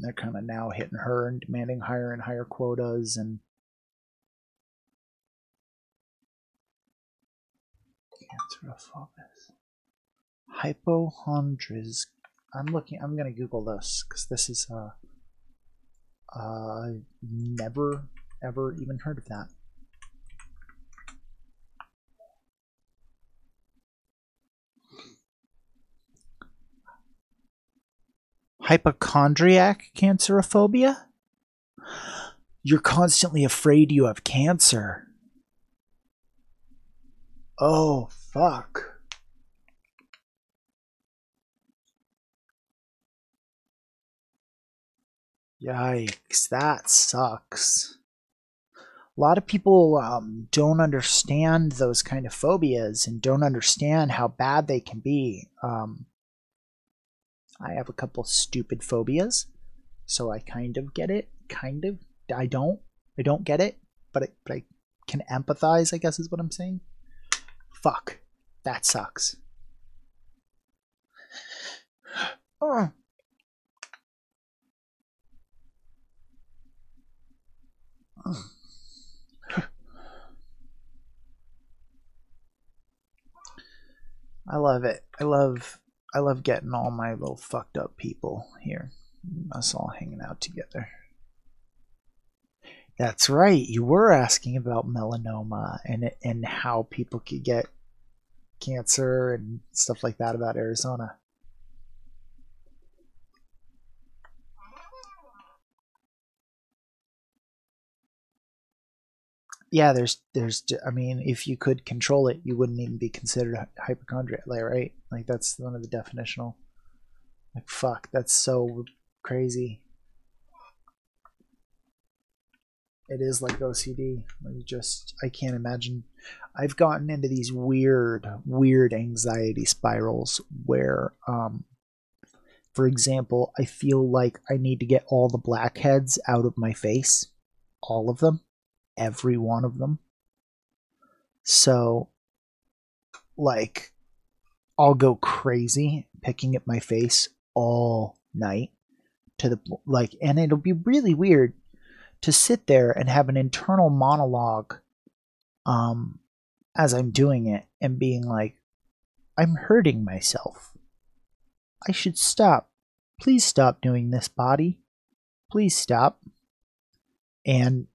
They're kind of now hitting her and demanding higher and higher quotas and cancerophobia, hypochondries. I'm gonna Google this because this is never ever even heard of that. Hypochondriac cancerophobia? You're constantly afraid you have cancer. Oh, fuck. Yikes, that sucks. A lot of people don't understand those kind of phobias and don't understand how bad they can be. I have a couple stupid phobias, so I kind of get it. Kind of. I don't get it, but I can empathize, I guess is what I'm saying. Fuck. That sucks. Oh. I love it. I love getting all my little fucked up people here. Us all hanging out together. That's right. You were asking about melanoma and how people could get cancer and stuff like that about Arizona. Yeah, I mean, if you could control it, you wouldn't even be considered hypochondriac, right? Like that's one of the definitional. Like fuck, that's so crazy. It is like OCD. I can't imagine. I've gotten into these weird anxiety spirals where, for example, I feel like I need to get all the blackheads out of my face, all of them, every one of them. So, like, I'll go crazy picking at my face all night to the like, and it'll be really weird to sit there and have an internal monologue as I'm doing it and being like, I'm hurting myself. I should stop. Please stop doing this, body. Please stop. And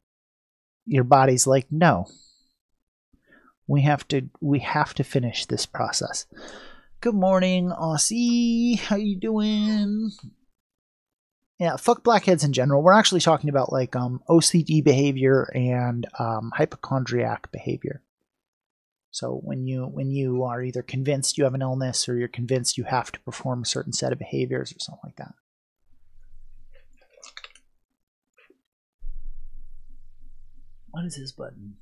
your body's like, no. We have to finish this process. Good morning, Aussie. How you doing? Yeah, fuck blackheads in general. We're actually talking about like OCD behavior and hypochondriac behavior. So when you are either convinced you have an illness or you're convinced you have to perform a certain set of behaviors or something like that. What is this button?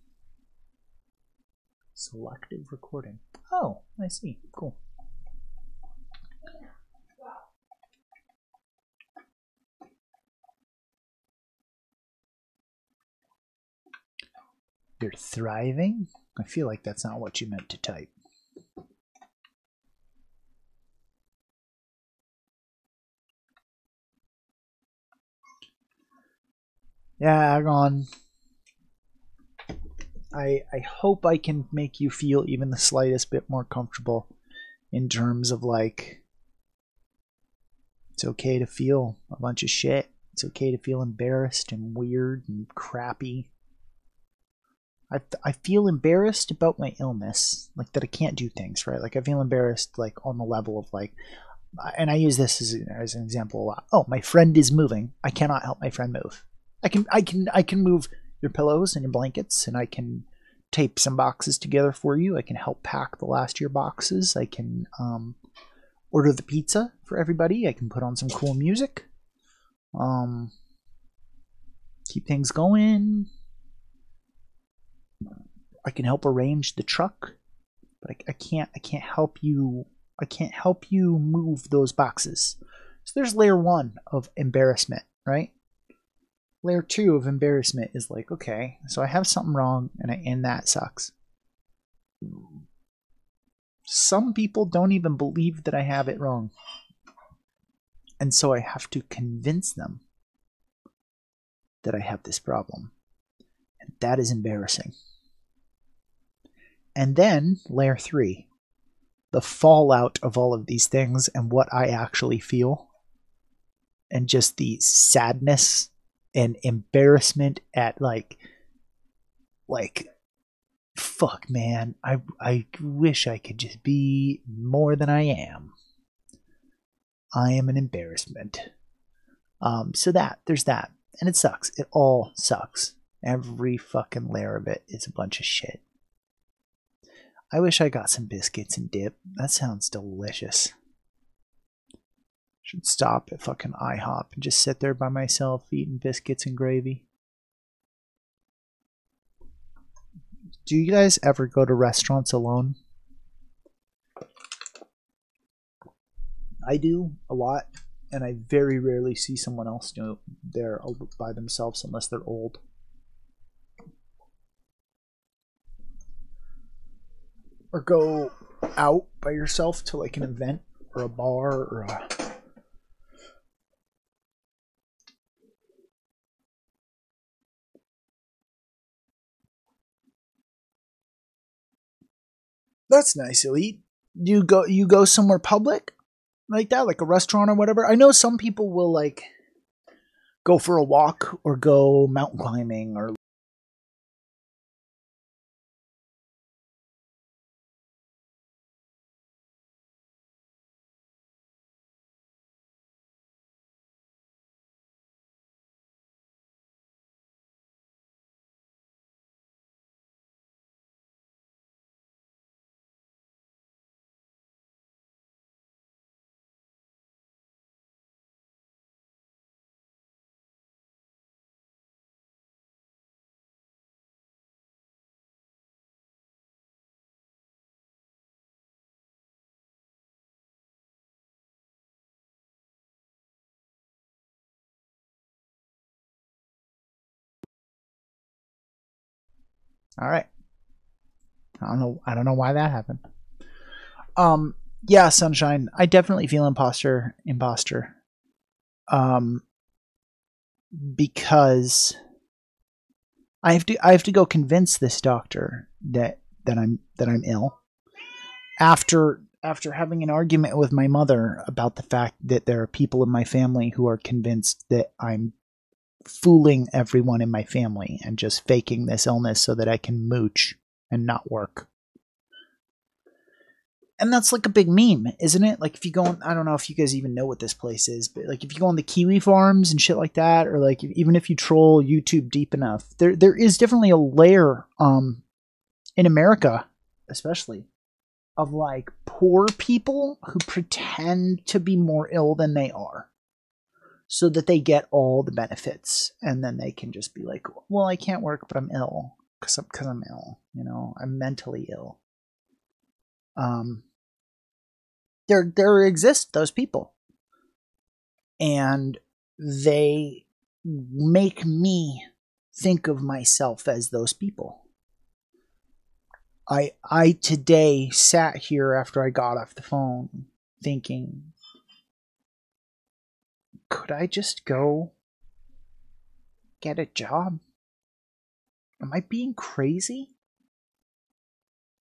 Selective recording. Oh, I see. Cool. You're thriving? I feel like that's not what you meant to type. Yeah, Agon. I hope I can make you feel even the slightest bit more comfortable in terms of like, it's okay to feel a bunch of shit. It's okay to feel embarrassed and weird and crappy. I feel embarrassed about my illness, like that I can't do things, right? Like I feel embarrassed like on the level of like, and I use this as an example a lot. Oh, my friend is moving. I cannot help my friend move. I can move your pillows and your blankets, and I can tape some boxes together for you. I can help pack the last of your boxes. I can order the pizza for everybody. I can put on some cool music. Keep things going. I can help arrange the truck, but I can't help you. I can't help you move those boxes. So there's layer 1 of embarrassment, right? Layer 2 of embarrassment is like, okay, so I have something wrong, and that sucks. Some people don't even believe that I have it wrong, and so I have to convince them that I have this problem, and that is embarrassing. And then layer 3, the fallout of all of these things and what I actually feel, and just the sadness and embarrassment at like fuck, man, I wish I could just be more than I am. I am an embarrassment. So there's that, and it sucks. It all sucks. Every fucking layer of it is a bunch of shit. I wish I got some biscuits and dip. That sounds delicious. Should stop at fucking IHOP and just sit there by myself eating biscuits and gravy. Do you guys ever go to restaurants alone? I do a lot, and I very rarely see someone else there by themselves unless they're old. Or go out by yourself to like an event or a bar or a... That's nice, Elite. You go somewhere public like that, like a restaurant or whatever? I know some people will like go for a walk or go mountain climbing or... All right. I don't know why that happened. Yeah, Sunshine. I definitely feel imposter. because I have to go convince this doctor that I'm ill. After having an argument with my mother about the fact that there are people in my family who are convinced that I'm fooling everyone in my family and just faking this illness so that I can mooch and not work. And that's like a big meme, isn't it? Like if you go on, I don't know if you guys even know what this place is, but like if you go on the kiwi farms and shit like that, or like even if you troll YouTube deep enough, there is definitely a layer in America especially of like poor people who pretend to be more ill than they are, so that they get all the benefits, and then they can just be like, well, I can't work, but I'm ill because I'm ill. You know, I'm mentally ill. There exist those people, and they make me think of myself as those people. I today sat here after I got off the phone thinking, could I just go get a job? Am I being crazy?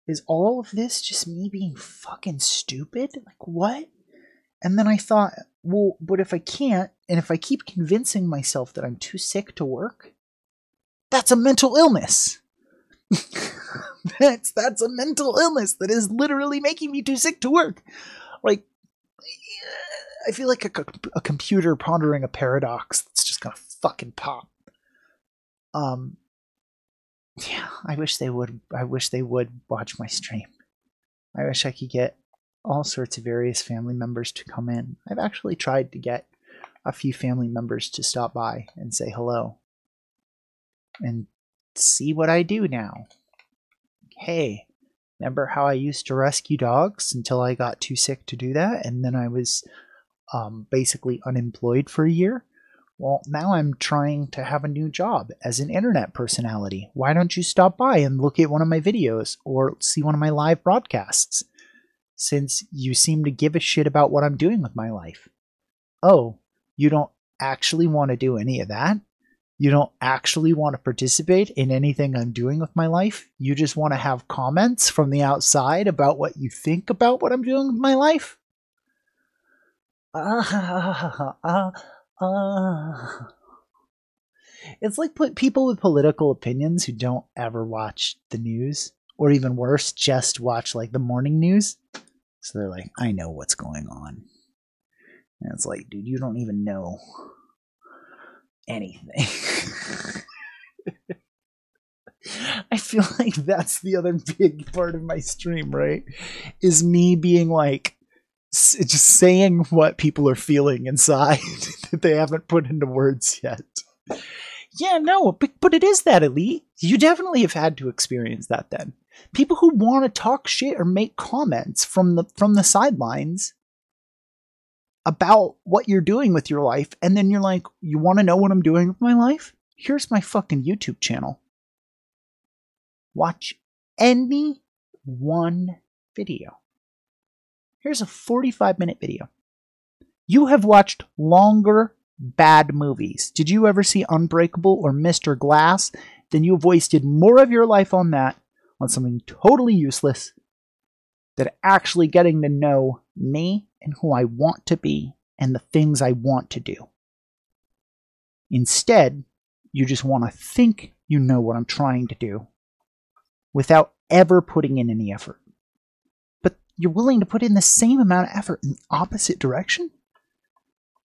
Is all of this just me being fucking stupid? Like, what? And then I thought, well, but if I can't, and if I keep convincing myself that I'm too sick to work, that's a mental illness. That's a mental illness that is literally making me too sick to work. Like, I feel like a computer pondering a paradox that's just gonna fucking pop. Yeah, I wish they would watch my stream. I wish I could get all sorts of various family members to come in. I've actually tried to get a few family members to stop by and say hello and see what I do now. Hey, remember how I used to rescue dogs until I got too sick to do that, and then I was basically unemployed for a year? Well, now I'm trying to have a new job as an internet personality. Why don't you stop by and look at one of my videos or see one of my live broadcasts, since you seem to give a shit about what I'm doing with my life? Oh, you don't actually want to do any of that? You don't actually want to participate in anything I'm doing with my life? You just want to have comments from the outside about what you think about what I'm doing with my life? It's like people with political opinions who don't ever watch the news, or even worse, just watch like the morning news. So they're like, I know what's going on. And it's like, dude, you don't even know anything. I feel like that's the other big part of my stream, right? Is me being like, just saying what people are feeling inside that they haven't put into words yet. Yeah, no, but it is that, Elite. You definitely have had to experience that then. People who want to talk shit or make comments from the sidelines about what you're doing with your life, and then you're like, you want to know what I'm doing with my life? Here's my fucking YouTube channel. Watch any one video. Here's a 45-minute video. You have watched longer bad movies. Did you ever see Unbreakable or Mr. Glass? Then you have wasted more of your life on that, on something totally useless, than actually getting to know me and who I want to be and the things I want to do. Instead, you just want to think you know what I'm trying to do without ever putting in any effort. But you're willing to put in the same amount of effort in the opposite direction?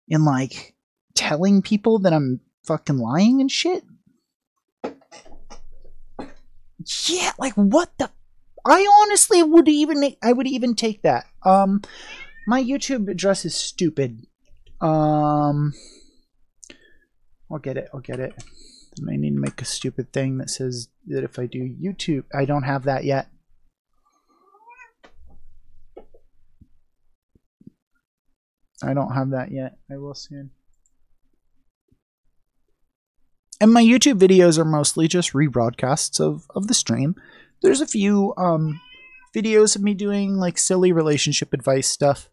In like telling people that I'm fucking lying and shit? Yeah, like what the? I honestly would even take that. My YouTube address is stupid. I'll get it. I need to make a stupid thing that says that if I do YouTube, I don't have that yet. I don't have that yet. I will soon. And my YouTube videos are mostly just rebroadcasts of the stream. There's a few videos of me doing like silly relationship advice stuff.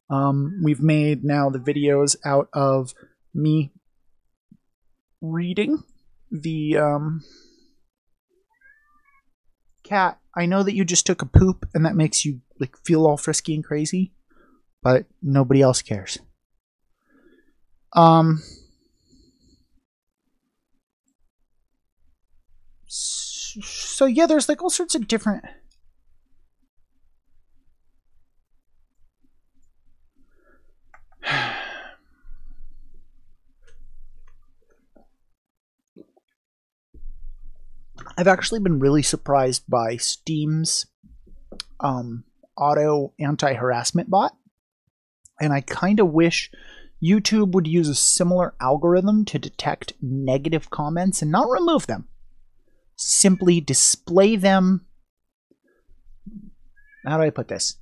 We've made now the videos out of me reading the cat. I know that you just took a poop and that makes you like feel all frisky and crazy, but nobody else cares. So yeah, there's like all sorts of different I've actually been really surprised by Steam's auto anti-harassment bot, and I kind of wish YouTube would use a similar algorithm to detect negative comments and not remove them. Simply display them. How do I put this?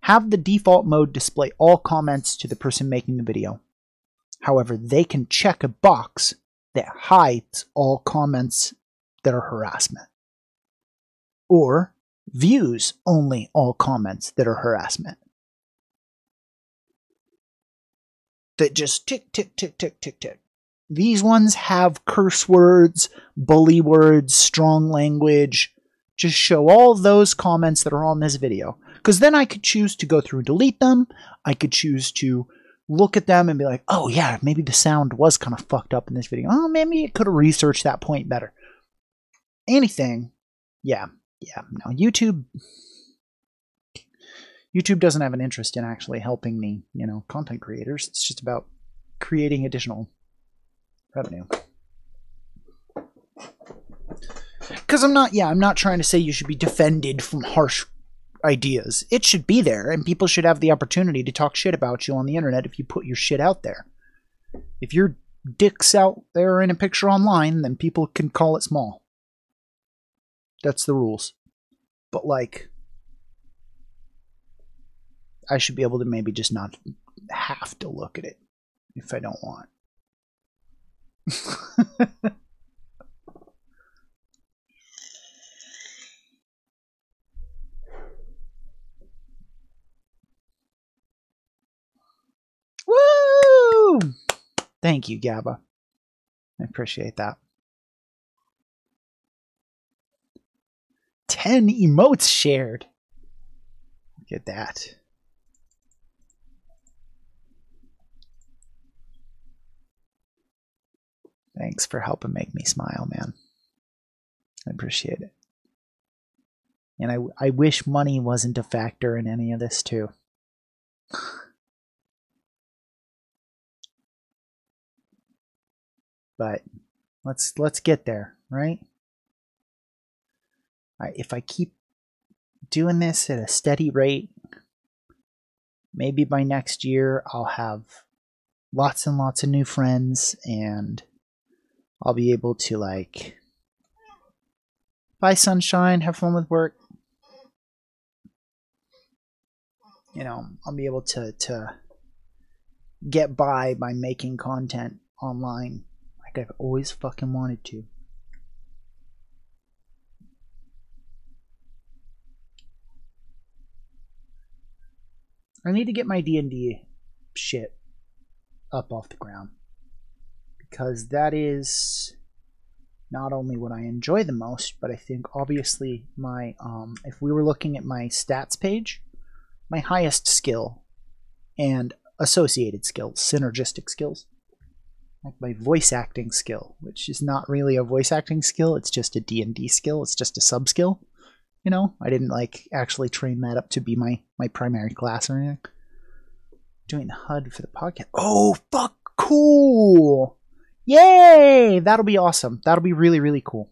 Have the default mode display all comments to the person making the video. However, they can check a box that hides all comments that are harassment. Or views only all comments that are harassment. That just tick, tick, tick, tick, tick, tick. These ones have curse words, bully words, strong language. Just show all those comments that are on this video. Because then I could choose to go through and delete them. I could choose to look at them and be like, oh yeah, maybe the sound was kind of fucked up in this video. Oh, maybe it could have researched that point better. Anything. Yeah. No, YouTube doesn't have an interest in actually helping me, content creators. It's just about creating additional revenue. Because I'm not trying to say you should be defended from harsh ideas. It should be there, and people should have the opportunity to talk shit about you on the internet if you put your shit out there. If your dick's out there in a picture online, then people can call it small. That's the rules. But I should be able to maybe just not have to look at it if I don't want. Woo! Thank you, Gabba. I appreciate that. 10 emotes shared. Look at that. Thanks for helping make me smile, man. I appreciate it. And I wish money wasn't a factor in any of this, too. But let's get there, right? If I keep doing this at a steady rate, maybe by next year I'll have lots and lots of new friends, and I'll be able to buy sunshine, have fun with work. I'll be able to get by making content online like I've always fucking wanted to. I need to get my D&D shit up off the ground, because that is not only what I enjoy the most, but I think obviously my if we were looking at my stats page, my highest skill and associated skills, synergistic skills, like my voice acting skill, which is not really a voice acting skill, it's just a D&D skill, it's just a sub skill. I didn't actually train that up to be my primary class or anything. Doing the HUD for the podcast. Oh, fuck, cool. Yay! That'll be awesome. That'll be really, really cool.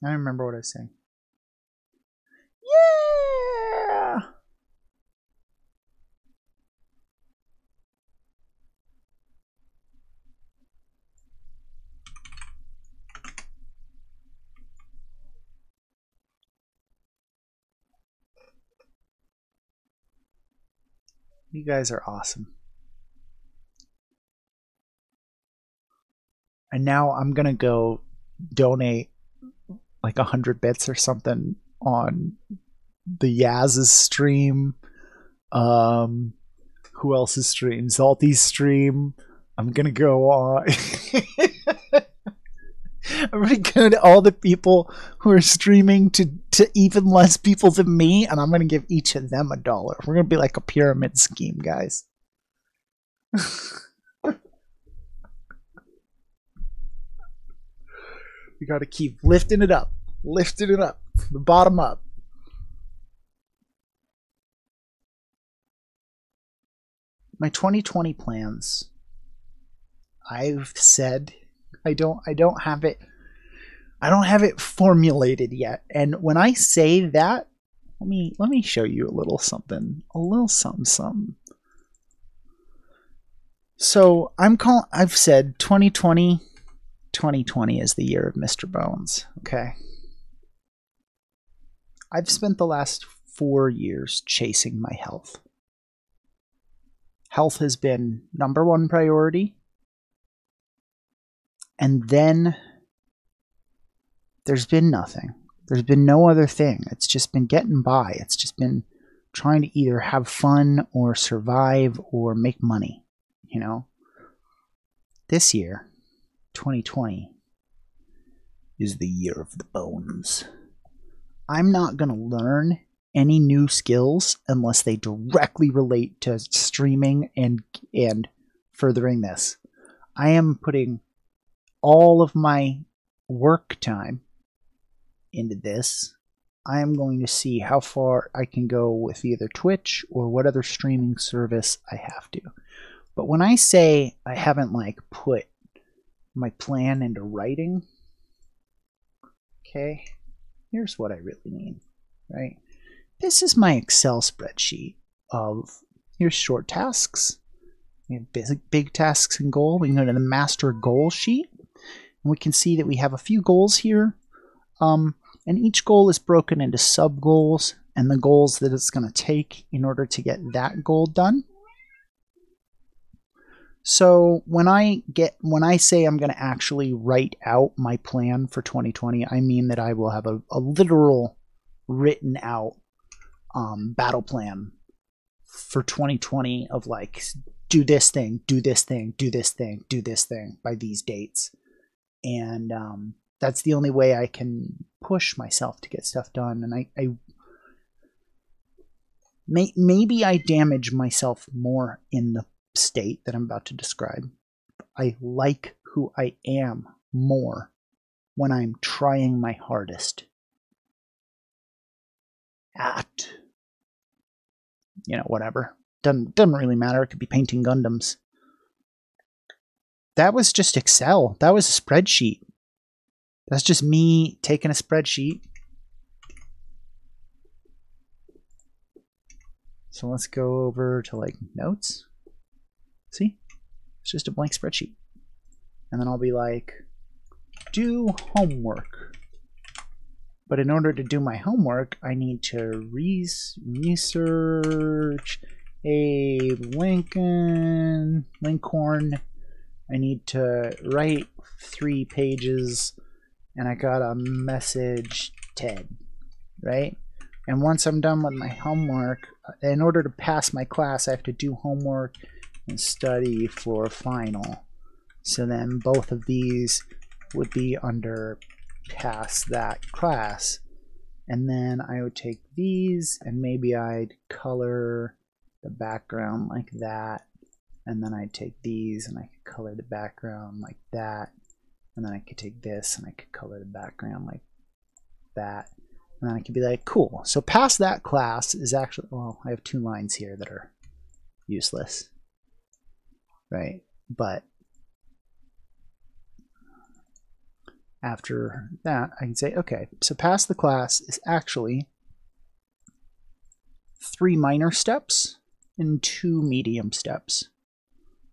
I don't remember what I was saying. Yeah! You guys are awesome. And now I'm gonna go donate 100 bits or something on the Yaz's stream. who else's stream? Zalty's stream. I'm gonna go on. I'm gonna go to all the people who are streaming to even less people than me, and I'm gonna give each of them $1. We're gonna be like a pyramid scheme, guys. We gotta keep lifting it up from the bottom up. My 2020 plans. I've said I don't have it. I don't have it formulated yet. And when I say that, let me show you a little something. A little something. So I've said 2020 is the year of Mr. Bones. Okay. I've spent the last 4 years chasing my health. Health has been #1 priority. And then there's been nothing. There's been no other thing. It's just been getting by. It's just been trying to either have fun or survive or make money, you know? This year, 2020, is the year of the bones. I'm not going to learn any new skills unless they directly relate to streaming and furthering this. I am putting all of my work time into this. I am going to see how far I can go with either Twitch or what other streaming service I have to. But when I say I haven't like put my plan into writing, okay, here's what I really mean, right? This is my Excel spreadsheet of, here's short tasks. We have big tasks and goal. We can go to the master goal sheet. And we can see that we have a few goals here. And each goal is broken into sub-goals and the goals that it's going to take in order to get that goal done. So when I say I'm going to actually write out my plan for 2020, I mean that I will have a literal written out battle plan for 2020 of like, do this thing, do this thing, do this thing, do this thing by these dates. And that's the only way I can push myself to get stuff done. And maybe I damage myself more in the state that I'm about to describe. I like who I am more when I'm trying my hardest at, whatever. Doesn't really matter. It could be painting Gundams. That was just Excel. That was a spreadsheet. That's just me taking a spreadsheet. So let's go over to like notes. See? It's just a blank spreadsheet. And then I'll be like, do homework. But in order to do my homework, I need to research Abe Lincoln. I need to write 3 pages, and I gotta message Ted, right? And once I'm done with my homework, in order to pass my class, I have to do homework and study for final. So then both of these would be under pass that class. And then I would take these, and maybe I'd color the background like that. And then I'd take these and I could color the background like that. And then I could take this and I could color the background like that. And then I could be like, cool. So pass that class is actually, well, I have 2 lines here that are useless, right? But after that, I can say, okay, so pass the class is actually 3 minor steps and 2 medium steps.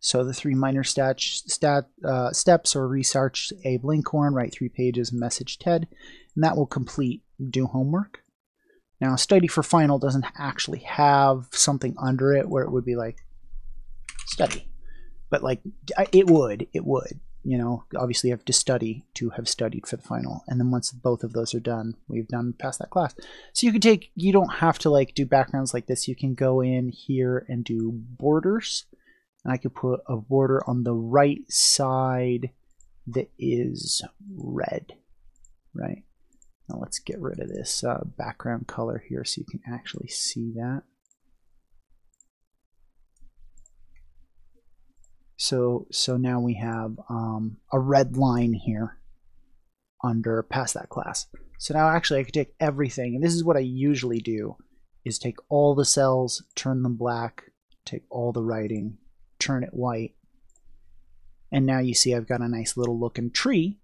So the 3 minor steps are research Abe Lincoln, write 3 pages, message Ted, and that will complete do homework. Now, study for final doesn't actually have something under it where it would be like study, but like it would. obviously have to study to have studied for the final. And then once both of those are done, we've done past that class. So you don't have to like do backgrounds like this. You can go in here and do borders. And I could put a border on the right side that is red, right? Now let's get rid of this background color here so you can actually see that. So now we have a red line here under past that class. So now actually I could take everything, and this is what I usually do, is take all the cells, turn them black, take all the writing, turn it white, and now you see I've got a nice little looking tree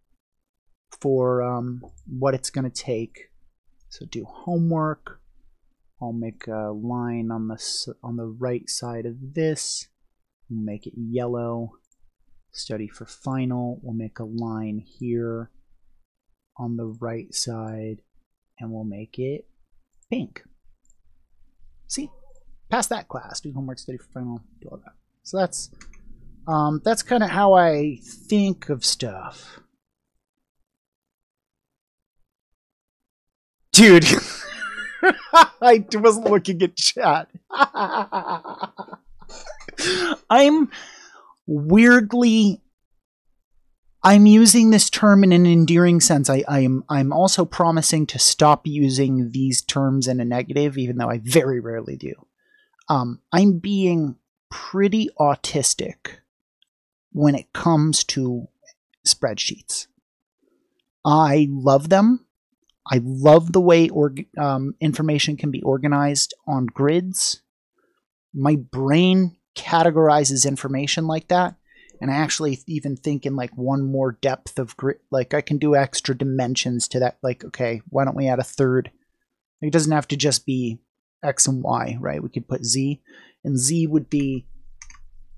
for what it's going to take. So do homework. I'll make a line on the right side of this. We'll make it yellow. Study for final. We'll make a line here on the right side, and we'll make it pink. See? Pass that class. Do homework, study for final, do all that. So that's kind of how I think of stuff. Dude, I wasn't looking at chat. I'm using this term in an endearing sense. I'm also promising to stop using these terms in a negative, even though I very rarely do. I'm being pretty autistic when it comes to spreadsheets. I love them. I love the way information can be organized on grids. My brain categorizes information like that, and I actually even think in like one more depth of grid. Like I can do extra dimensions to that. Like, okay, why don't we add a third? It doesn't have to just be X and Y, right? We could put Z, and Z would be,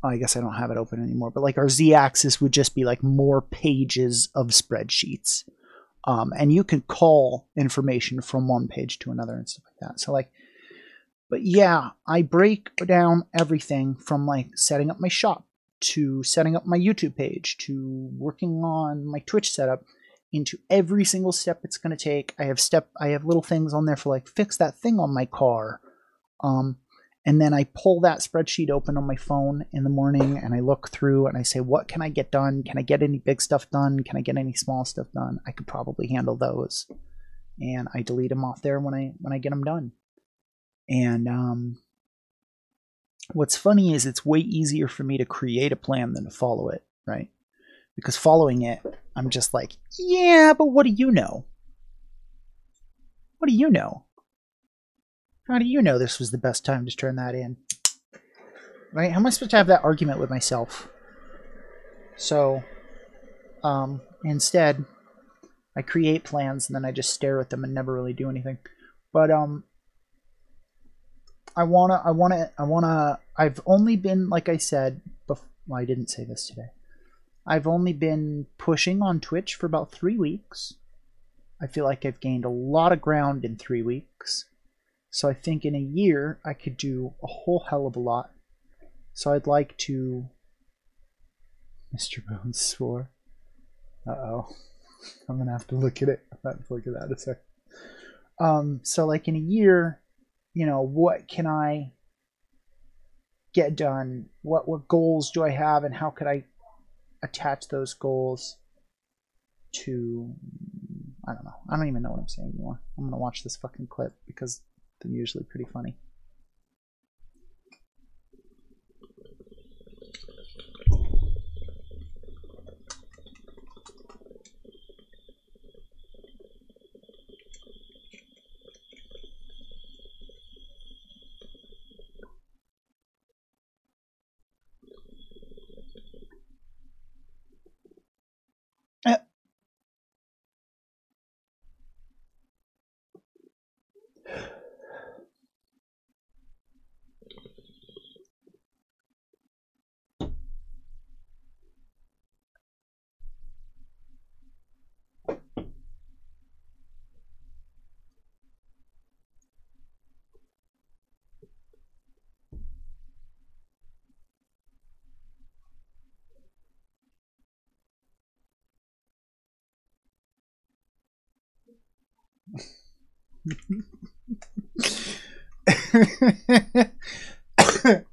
oh, I guess I don't have it open anymore, but like our Z-axis would just be like more pages of spreadsheets. And you can call information from one page to another and stuff like that. So like, but yeah, I break down everything from like setting up my shop to setting up my YouTube page to working on my Twitch setup into every single step it's going to take. I have little things on there for like fix that thing on my car. And then I pull that spreadsheet open on my phone in the morning and I look through and I say, what can I get done? Can I get any big stuff done? Can I get any small stuff done? I could probably handle those. And I delete them off there when I get them done. And what's funny is it's way easier for me to create a plan than to follow it, right? Because following it, I'm just like, yeah, but what do you know? What do you know? How do you know this was the best time to turn that in? Right? How am I supposed to have that argument with myself? So, instead, I create plans and then I just stare at them and never really do anything. But, I've only been, like I said, well, I didn't say this today. I've only been pushing on Twitch for about 3 weeks. I feel like I've gained a lot of ground in 3 weeks. So I think in a year, I could do a whole hell of a lot. So I'd like to... Mr.Bones swore. Uh-oh. I'm going to have to look at it. I'm going to have to look at that in a sec. So like in a year, what can I get done? What goals do I have, and how could I attach those goals to... I don't know. I don't even know what I'm saying anymore. I'm going to watch this fucking clip because they're usually pretty funny.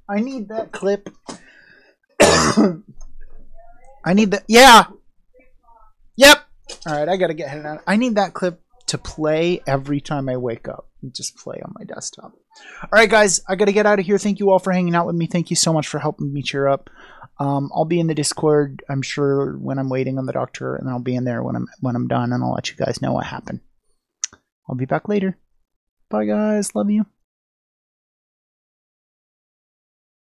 I need that clip. I need that. Yeah. Yep. All right, I gotta get headed out. I need that clip to play every time I wake up. Just play on my desktop. All right, guys, I gotta get out of here. Thank you all for hanging out with me. Thank you so much for helping me cheer up. I'll be in the Discord, I'm sure, when I'm waiting on the doctor, and I'll be in there when I'm done, and I'll let you guys know what happened. I'll be back later. Bye, guys. Love you.